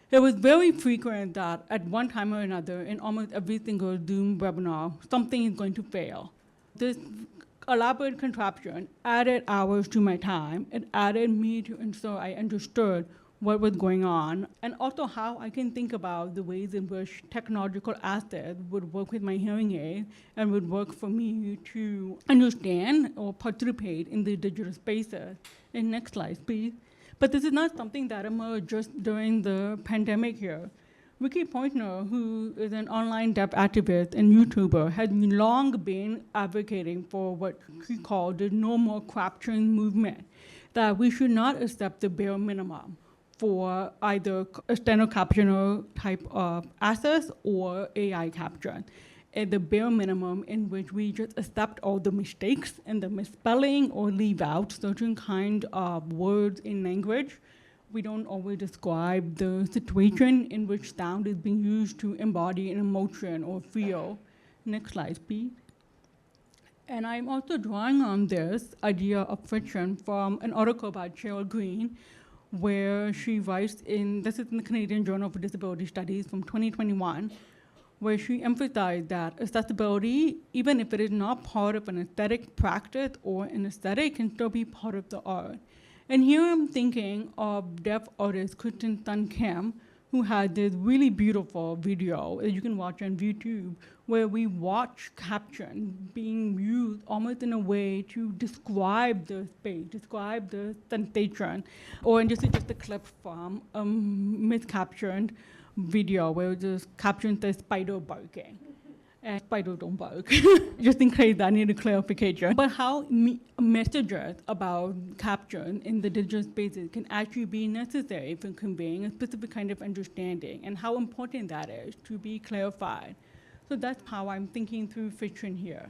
It was very frequent that at one time or another, in almost every single Zoom webinar, something is going to fail. This elaborate contraption added hours to my time. It added me to ensure I understood what was going on, and also how I can think about the ways in which technological assets would work with my hearing aid and would work for me to understand or participate in the digital spaces. And next slide, please. But this is not something that emerged just during the pandemic here. Ricky Pointner, who is an online deaf activist and YouTuber, has long been advocating for what he called the no more caption movement, that we should not accept the bare minimum for either a standard captioner type of access or AI caption. At the bare minimum in which we just accept all the mistakes and the misspelling or leave out certain kind of words in language. We don't always describe the situation in which sound is being used to embody an emotion or feel. Next slide, please. And I'm also drawing on this idea of friction from an article by Cheryl Green, where she writes this is in the Canadian Journal for Disability Studies from 2021, where she emphasized that accessibility, even if it is not part of an aesthetic practice or an aesthetic, can still be part of the art. And here I'm thinking of deaf artist Kristen Sun Kim, who had this really beautiful video that you can watch on YouTube, where we watch caption being used almost in a way to describe the space, describe the sensation. Or this is just a clip from a miscaptioned video where the caption says spider barking. And spiders don't bark, just in case I need a clarification. But how messages about caption in the digital spaces can actually be necessary for conveying a specific kind of understanding, and how important that is to be clarified. So that's how I'm thinking through friction here.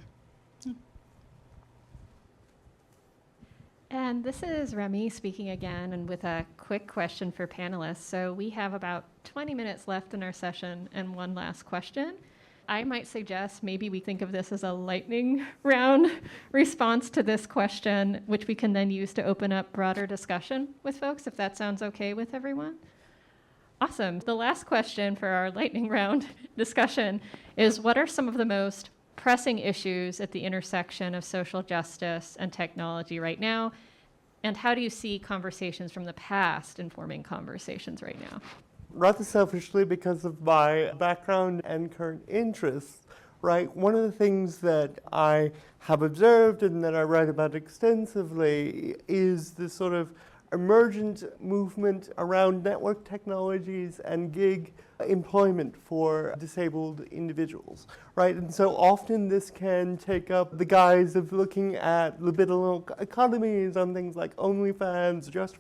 And this is Remy speaking again, and with a quick question for panelists. So we have about 20 minutes left in our session and one last question. I might suggest maybe we think of this as a lightning round response to this question, which we can then use to open up broader discussion with folks, if that sounds okay with everyone. Awesome. The last question for our lightning round discussion is, what are some of the most pressing issues at the intersection of social justice and technology right now? And how do you see conversations from the past informing conversations right now? Rather selfishly, because of my background and current interests, right, one of the things that I have observed and that I write about extensively is this sort of emergent movement around network technologies and gig employment for disabled individuals, right? And so often this can take up the guise of looking at libidinal economies on things like OnlyFans, Just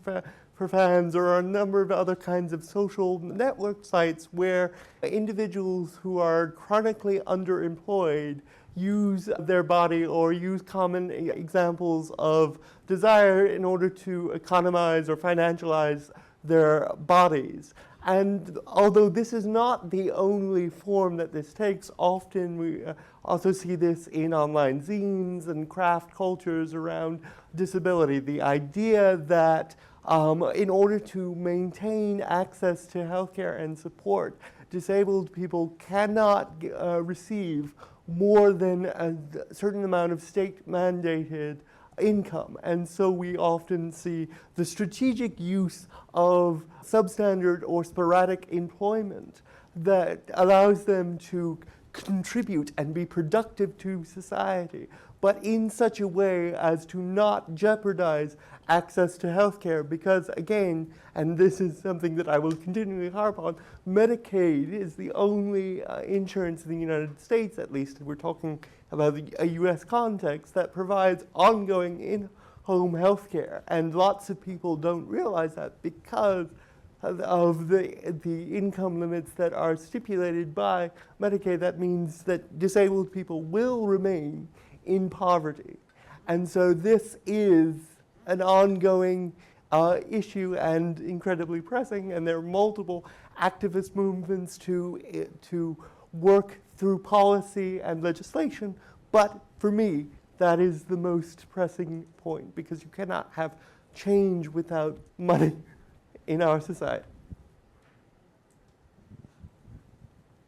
for Fans or a number of other kinds of social network sites where individuals who are chronically underemployed use their body or use common examples of desire in order to economize or financialize their bodies. And although this is not the only form that this takes, often we also see this in online zines and craft cultures around disability. The idea that in order to maintain access to healthcare and support, disabled people cannot receive more than a certain amount of state-mandated income. And so we often see the strategic use of substandard or sporadic employment that allows them to contribute and be productive to society, but in such a way as to not jeopardize access to healthcare, because again, and this is something that I will continually harp on, Medicaid is the only insurance in the United States, at least we're talking about a US context, that provides ongoing in-home healthcare. And lots of people don't realize that because of the income limits that are stipulated by Medicaid. That means that disabled people will remain in poverty. And so this is an ongoing issue and incredibly pressing, and there are multiple activist movements to work through policy and legislation. But for me, that is the most pressing point, because you cannot have change without money in our society.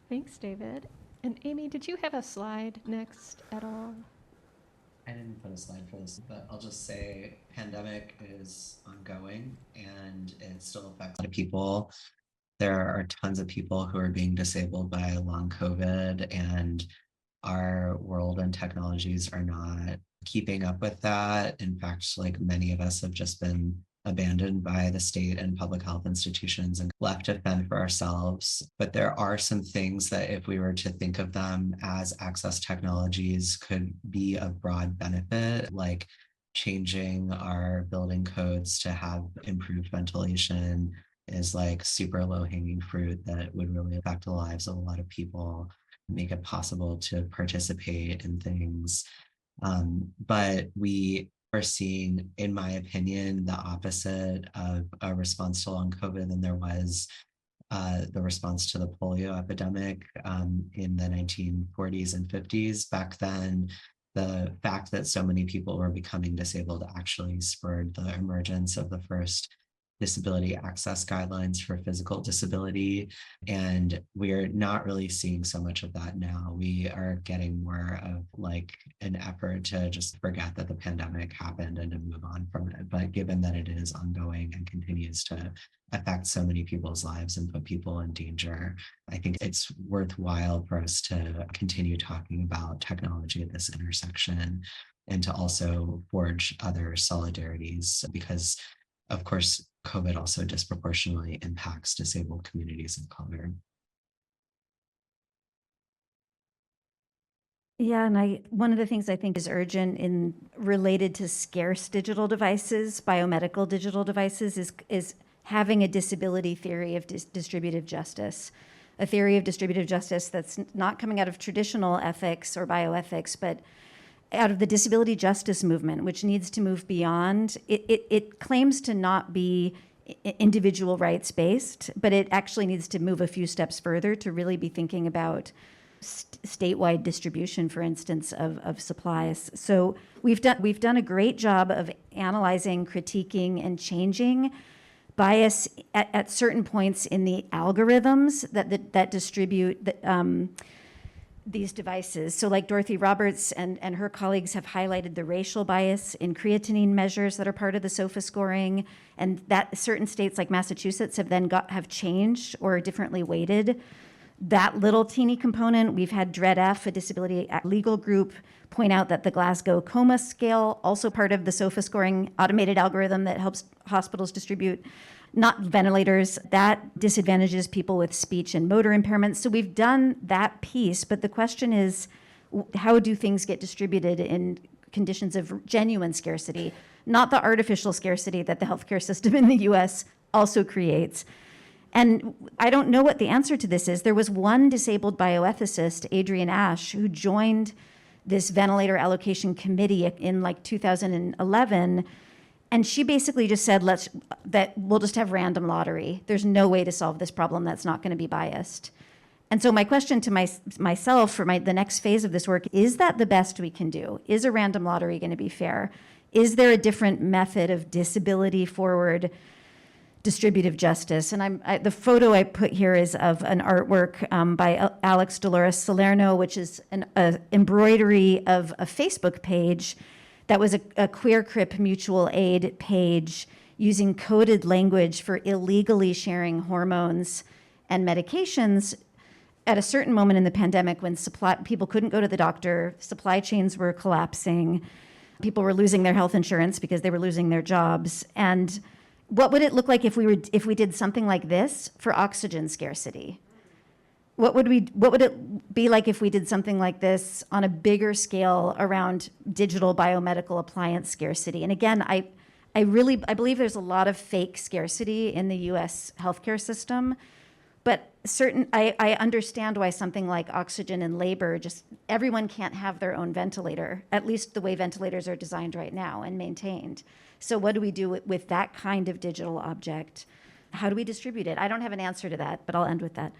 Thanks, David. And Amy, did you have a slide next at all? I didn't put a slide for this, but I'll just say pandemic is ongoing and it still affects a lot of people. There are tons of people who are being disabled by long COVID, and our world and technologies are not keeping up with that. In fact, like many of us have just been abandoned by the state and public health institutions and left to fend for ourselves. But there are some things that, if we were to think of them as access technologies, could be of broad benefit, like changing our building codes to have improved ventilation is like super low-hanging fruit that would really affect the lives of a lot of people, make it possible to participate in things. But we are seeing, in my opinion, the opposite of a response to long COVID than there was the response to the polio epidemic in the 1940s and 50s. Back then, the fact that so many people were becoming disabled actually spurred the emergence of the first disability access guidelines for physical disability. And we're not really seeing so much of that now. We are getting more of like an effort to just forget that the pandemic happened and to move on from it. But given that it is ongoing and continues to affect so many people's lives and put people in danger, I think it's worthwhile for us to continue talking about technology at this intersection and to also forge other solidarities, because of course, COVID also disproportionately impacts disabled communities of color. Yeah, and one of the things I think is urgent in related to scarce digital devices, biomedical digital devices, is having a disability theory of distributive justice, a theory of distributive justice that's not coming out of traditional ethics or bioethics, but out of the disability justice movement, which needs to move beyond. It claims to not be individual rights based, but it actually needs to move a few steps further to really be thinking about statewide distribution, for instance, of supplies. So we've done a great job of analyzing, critiquing, and changing bias at certain points in the algorithms that distribute these devices. So like Dorothy Roberts and her colleagues have highlighted the racial bias in creatinine measures that are part of the SOFA scoring, and that certain states like Massachusetts have changed or differently weighted that little teeny component. We've had DREAD-F, a disability legal group, point out that the Glasgow Coma Scale, also part of the SOFA scoring automated algorithm that helps hospitals distribute not ventilators, that disadvantages people with speech and motor impairments. So we've done that piece, but the question is, how do things get distributed in conditions of genuine scarcity, not the artificial scarcity that the healthcare system in the US also creates. And I don't know what the answer to this is. There was one disabled bioethicist, Adrienne Ash, who joined this ventilator allocation committee in like 2011, and she basically just said, we'll just have random lottery. There's no way to solve this problem that's not going to be biased. And so my question to myself for the next phase of this work, is that the best we can do? Is a random lottery going to be fair? Is there a different method of disability forward distributive justice? And the photo I put here is of an artwork by Alex Dolores Salerno, which is an embroidery of a Facebook page that was a queer crip mutual aid page using coded language for illegally sharing hormones and medications at a certain moment in the pandemic when people couldn't go to the doctor, supply chains were collapsing, people were losing their health insurance because they were losing their jobs. And what would it look like if we did something like this for oxygen scarcity? What would it be like if we did something like this on a bigger scale around digital biomedical appliance scarcity? And again, I believe there's a lot of fake scarcity in the US healthcare system, but I understand why something like oxygen in labor, just everyone can't have their own ventilator, at least the way ventilators are designed right now and maintained. So what do we do with that kind of digital object? How do we distribute it? I don't have an answer to that, but I'll end with that.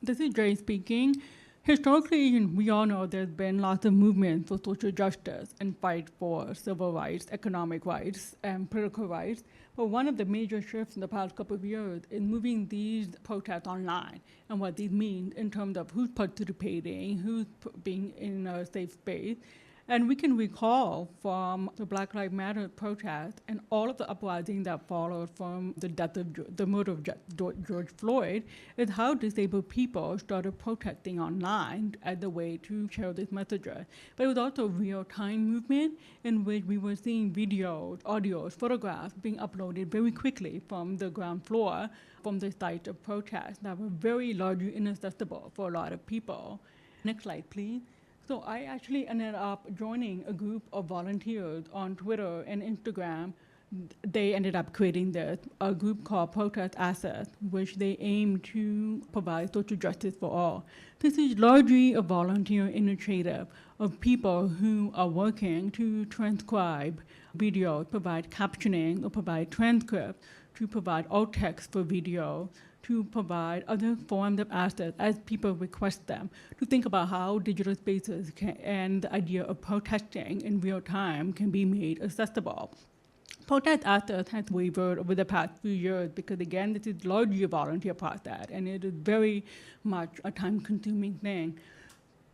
This is Jay speaking. Historically, we all know there's been lots of movements for social justice and fight for civil rights, economic rights, and political rights. But one of the major shifts in the past couple of years is moving these protests online and what these mean in terms of who's participating, who's being in a safe space. And we can recall from the Black Lives Matter protest and all of the uprising that followed from the death of the murder of George Floyd, is how disabled people started protesting online as a way to share this message. But it was also a real-time movement in which we were seeing videos, audios, photographs being uploaded very quickly from the ground floor from the site of protest that were very largely inaccessible for a lot of people. Next slide, please. So I actually ended up joining a group of volunteers on Twitter and Instagram. They ended up creating a group called Protest Access, which they aim to provide social justice for all. This is largely a volunteer initiative of people who are working to transcribe videos, provide captioning, or provide transcripts, to provide alt text for video, to provide other forms of assets as people request them, to think about how digital spaces and the idea of protesting in real time can be made accessible. Protest Access has wavered over the past few years because, again, this is largely a volunteer process, and it is very much a time-consuming thing.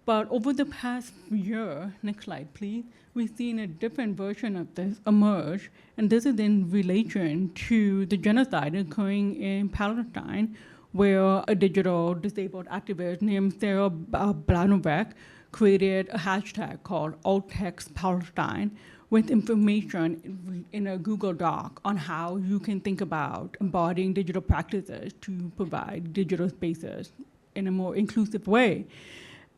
But over the past year, next slide, please, we've seen a different version of this emerge, and this is in relation to the genocide occurring in Palestine, where a digital disabled activist named Sarah Blanovec created a hashtag called AltTextPalestine with information in a Google Doc on how you can think about embodying digital practices to provide digital spaces in a more inclusive way.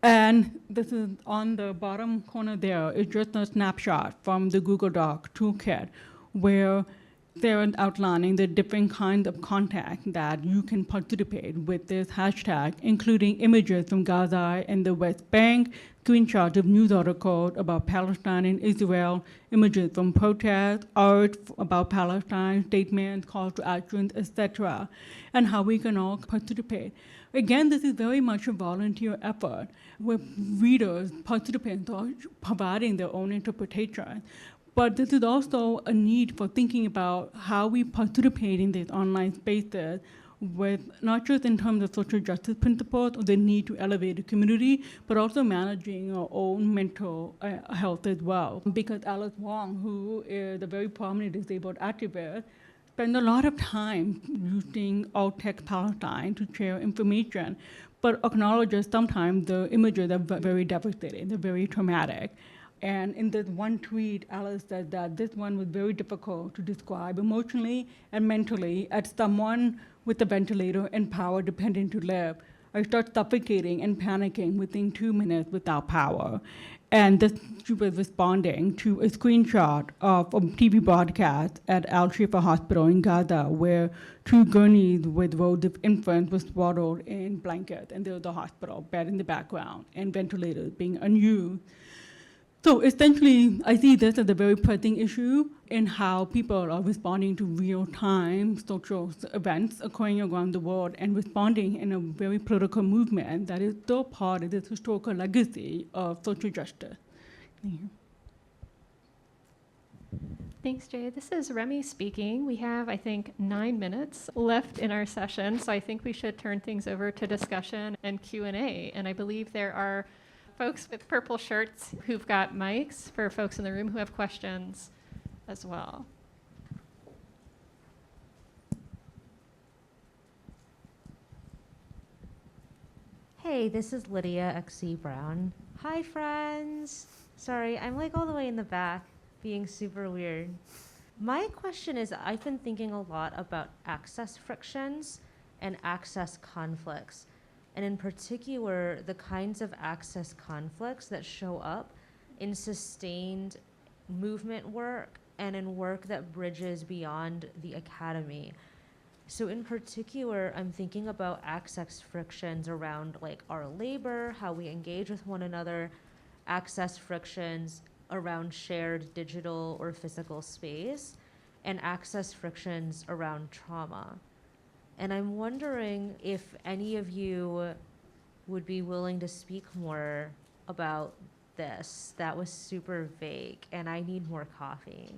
And this is on the bottom corner there is just a snapshot from the Google Doc toolkit where they're outlining the different kinds of content that you can participate with this hashtag, including images from Gaza and the West Bank, screenshots of news articles about Palestine and Israel, images from protests, art about Palestine, statements, calls to actions, etc., and how we can all participate. Again, this is very much a volunteer effort where readers, participants are providing their own interpretation. But this is also a need for thinking about how we participate in these online spaces with not just in terms of social justice principles or the need to elevate the community, but also managing our own mental health as well. Because Alice Wong, who is a very prominent disabled activist, spend a lot of time using AltTextPalestine to share information, but acknowledges sometimes the images are very devastating, they're very traumatic. And in this one tweet, Alice said that this one was very difficult to describe emotionally and mentally as someone with a ventilator and power dependent to live. I start suffocating and panicking within 2 minutes without power. And this, she was responding to a screenshot of a TV broadcast at Al Shifa Hospital in Gaza, where 2 gurneys with rows of infants were swaddled in blankets, and there was a hospital bed in the background and ventilators being unused. So essentially, I see this as a very pressing issue in how people are responding to real-time social events occurring around the world and responding in a very political movement that is still part of this historical legacy of social justice. Thank you. Thanks, Jay. This is Remy speaking. We have, I think, 9 minutes left in our session, so I think we should turn things over to discussion and Q&A. And I believe there are folks with purple shirts who've got mics for folks in the room who have questions as well. Hey, this is Lydia XC Brown. Hi, friends. Sorry, I'm like all the way in the back, being super weird. My question is, I've been thinking a lot about access frictions and access conflicts, and in particular, the kinds of access conflicts that show up in sustained movement work and in work that bridges beyond the academy. So in particular, I'm thinking about access frictions around like our labor, how we engage with one another, access frictions around shared digital or physical space, and access frictions around trauma. And I'm wondering if any of you would be willing to speak more about this. That was super vague, and I need more coffee.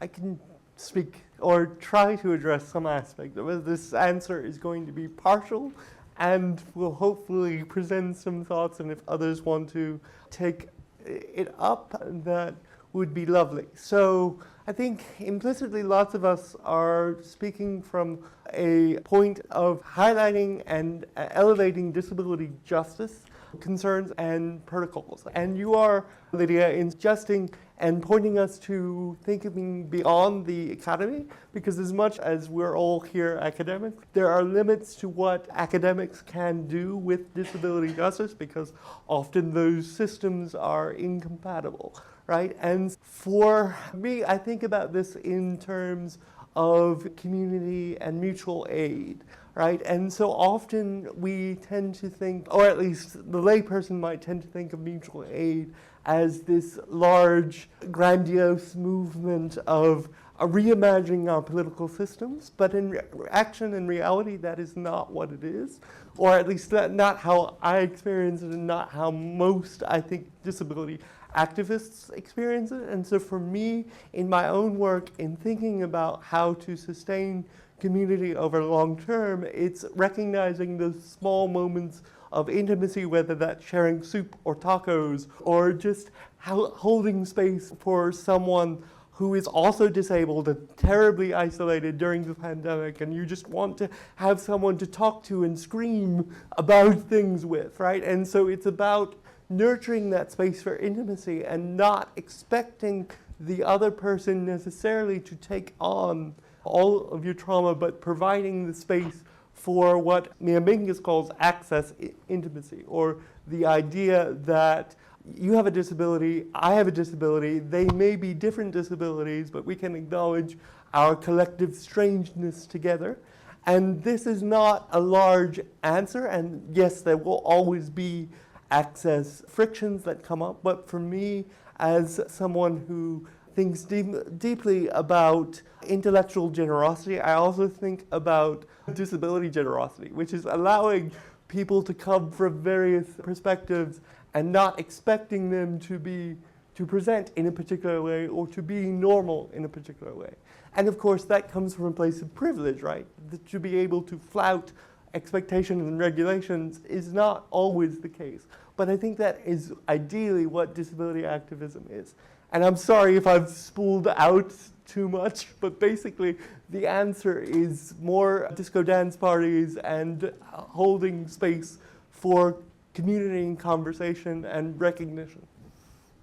I can speak or try to address some aspect of it. This answer is going to be partial and will hopefully present some thoughts, and if others want to take it up, that would be lovely. So I think implicitly lots of us are speaking from a point of highlighting and elevating disability justice concerns and protocols. And you are, Lydia, in suggesting and pointing us to thinking beyond the academy, because as much as we're all here academics, there are limits to what academics can do with disability justice, because often those systems are incompatible, right? And for me, I think about this in terms of community and mutual aid, right? And so often we tend to think, or at least the layperson might tend to think of mutual aid as this large, grandiose movement of reimagining our political systems, but in action and reality, that is not what it is, or at least not how I experience it, and not how most, I think, disability activists experience it. And so for me, in my own work, in thinking about how to sustain community over long term, it's recognizing those small moments of intimacy, whether that's sharing soup or tacos, or just holding space for someone who is also disabled and terribly isolated during the pandemic, and you just want to have someone to talk to and scream about things with, right? And so it's about nurturing that space for intimacy and not expecting the other person necessarily to take on all of your trauma, but providing the space for what Mia Mingus calls access intimacy, or the idea that you have a disability, I have a disability, they may be different disabilities, but we can acknowledge our collective strangeness together. And this is not a large answer, and yes, there will always be access frictions that come up, but for me, as someone who thinks deeply about intellectual generosity, I also think about disability generosity, which is allowing people to come from various perspectives and not expecting them to present in a particular way or to be normal in a particular way. And of course, that comes from a place of privilege, right? That to be able to flout expectations and regulations is not always the case. But I think that is ideally what disability activism is. And I'm sorry if I've spooled out too much, but basically the answer is more disco dance parties and holding space for community and conversation and recognition.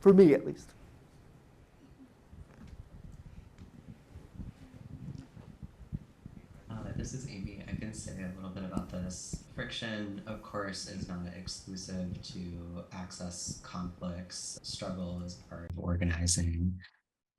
for me at least. This is Amy. I can say a little bit about this. Friction, of course, is not exclusive to access conflicts. Struggle is part of organizing.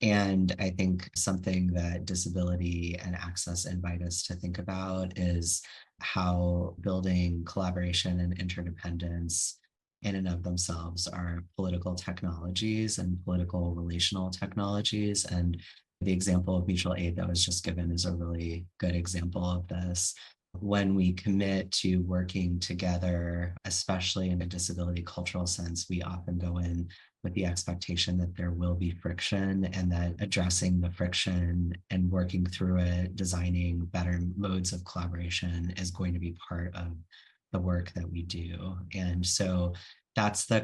And I think something that disability and access invite us to think about is how building collaboration and interdependence in and of themselves are political technologies and political relational technologies. And the example of mutual aid that was just given is a really good example of this. When we commit to working together, especially in a disability cultural sense, we often go in with the expectation that there will be friction, and that addressing the friction and working through it, designing better modes of collaboration is going to be part of the work that we do. And so that's the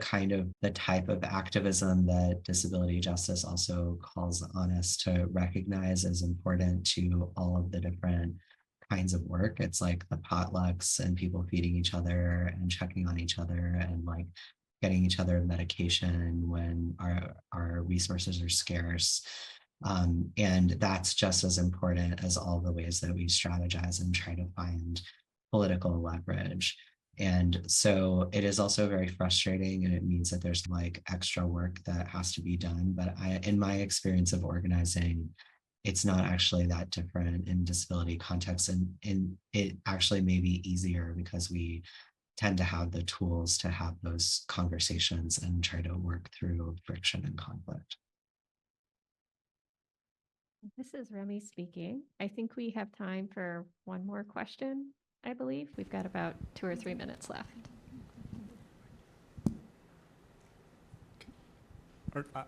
type of activism that disability justice also calls on us to recognize as important to all of the different kinds of work. It's like the potlucks and people feeding each other and checking on each other and like getting each other medication when our resources are scarce. And that's just as important as all the ways that we strategize and try to find political leverage. And so it is also very frustrating, and it means that there's like extra work that has to be done. But in my experience of organizing, it's not actually that different in disability contexts, and it actually may be easier because we tend to have the tools to have those conversations and try to work through friction and conflict. This is Remy speaking. I think we have time for one more question, I believe. We've got about 2 or 3 minutes left.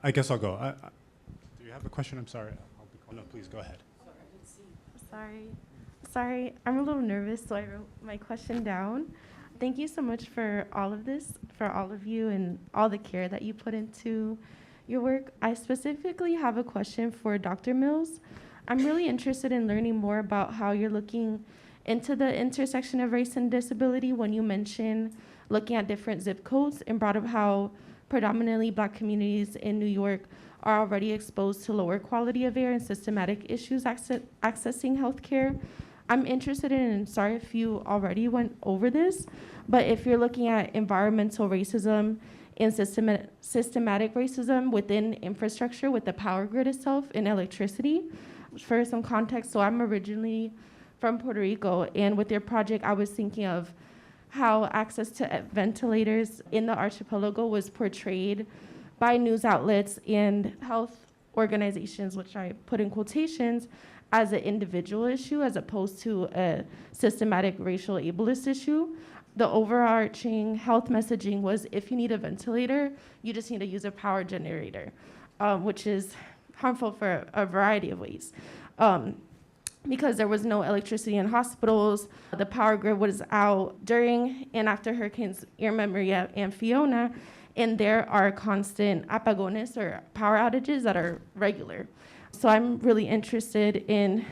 I guess I'll go. Do you have a question? I'm sorry. No, please go ahead. Sorry, I'm a little nervous, so I wrote my question down. Thank you so much for all of this, for all of you and all the care that you put into your work. I specifically have a question for Dr. Mills. I'm really interested in learning more about how you're looking into the intersection of race and disability when you mention looking at different zip codes and brought up how predominantly Black communities in New York are already exposed to lower quality of air and systematic issues accessing healthcare. I'm interested in, sorry if you already went over this, but if you're looking at environmental racism and systematic racism within infrastructure with the power grid itself and electricity. For some context, so I'm originally from Puerto Rico, and with your project, I was thinking of how access to ventilators in the archipelago was portrayed by news outlets and health organizations, which I put in quotations, as an individual issue as opposed to a systematic racial ableist issue. The overarching health messaging was if you need a ventilator, you just need to use a power generator, which is harmful for a variety of ways. Because there was no electricity in hospitals, the power grid was out during and after Hurricanes Irma, Maria, and Fiona, and there are constant apagones or power outages that are regular. So I'm really interested in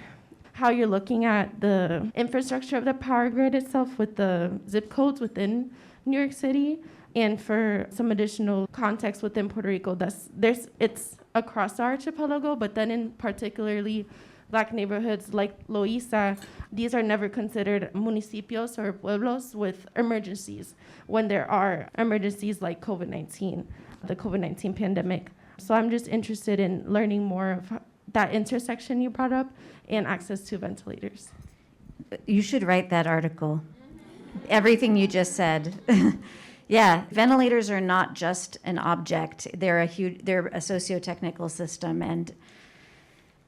how you're looking at the infrastructure of the power grid itself with the zip codes within New York City, and for some additional context within Puerto Rico, it's across the archipelago, but then in particularly Black neighborhoods like Loíza, these are never considered municipios or pueblos with emergencies when there are emergencies like COVID-19, the COVID-19 pandemic. So I'm just interested in learning more of that intersection you brought up and access to ventilators. You should write that article. Everything you just said. Yeah, ventilators are not just an object. They're a socio-technical system, and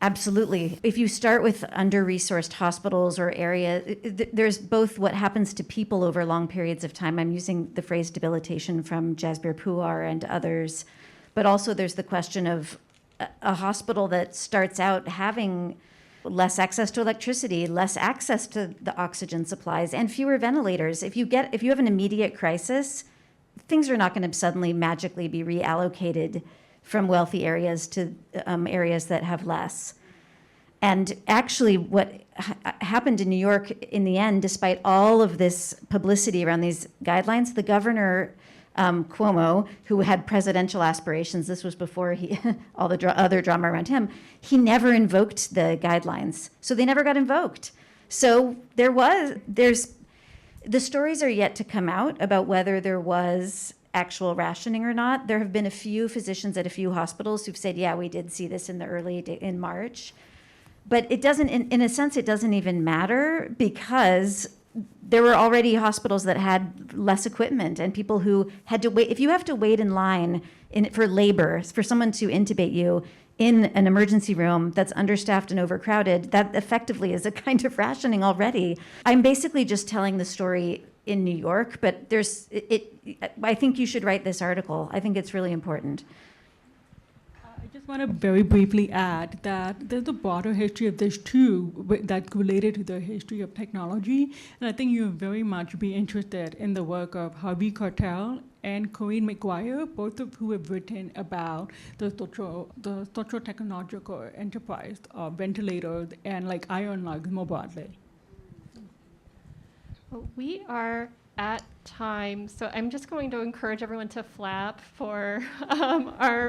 absolutely. If you start with under-resourced hospitals or area, there's both what happens to people over long periods of time. I'm using the phrase debilitation from Jasbir Puar and others, but also there's the question of a hospital that starts out having less access to electricity, less access to the oxygen supplies, and fewer ventilators. If you have an immediate crisis, things are not going to suddenly magically be reallocated from wealthy areas to areas that have less. And actually what happened in New York in the end, despite all of this publicity around these guidelines, the governor Cuomo, who had presidential aspirations, this was before all the other drama around him, he never invoked the guidelines. So they never got invoked. So the stories are yet to come out about whether there was actual rationing or not. There have been a few physicians at a few hospitals who've said, yeah, we did see this in March. But it doesn't, in a sense, it doesn't even matter because there were already hospitals that had less equipment and people who had to wait. If you have to wait in line for labor, for someone to intubate you in an emergency room that's understaffed and overcrowded, that effectively is a kind of rationing already. I'm basically just telling the story in New York, but I think you should write this article. I think it's really important. I just want to very briefly add that there's a broader history of this too, that's related to the history of technology. And I think you'll very much be interested in the work of Harvey Cartel and Corinne McGuire, both of who have written about the socio-technological enterprise of ventilators and like iron lungs more broadly. Well, we are at time, so I'm just going to encourage everyone to flap for our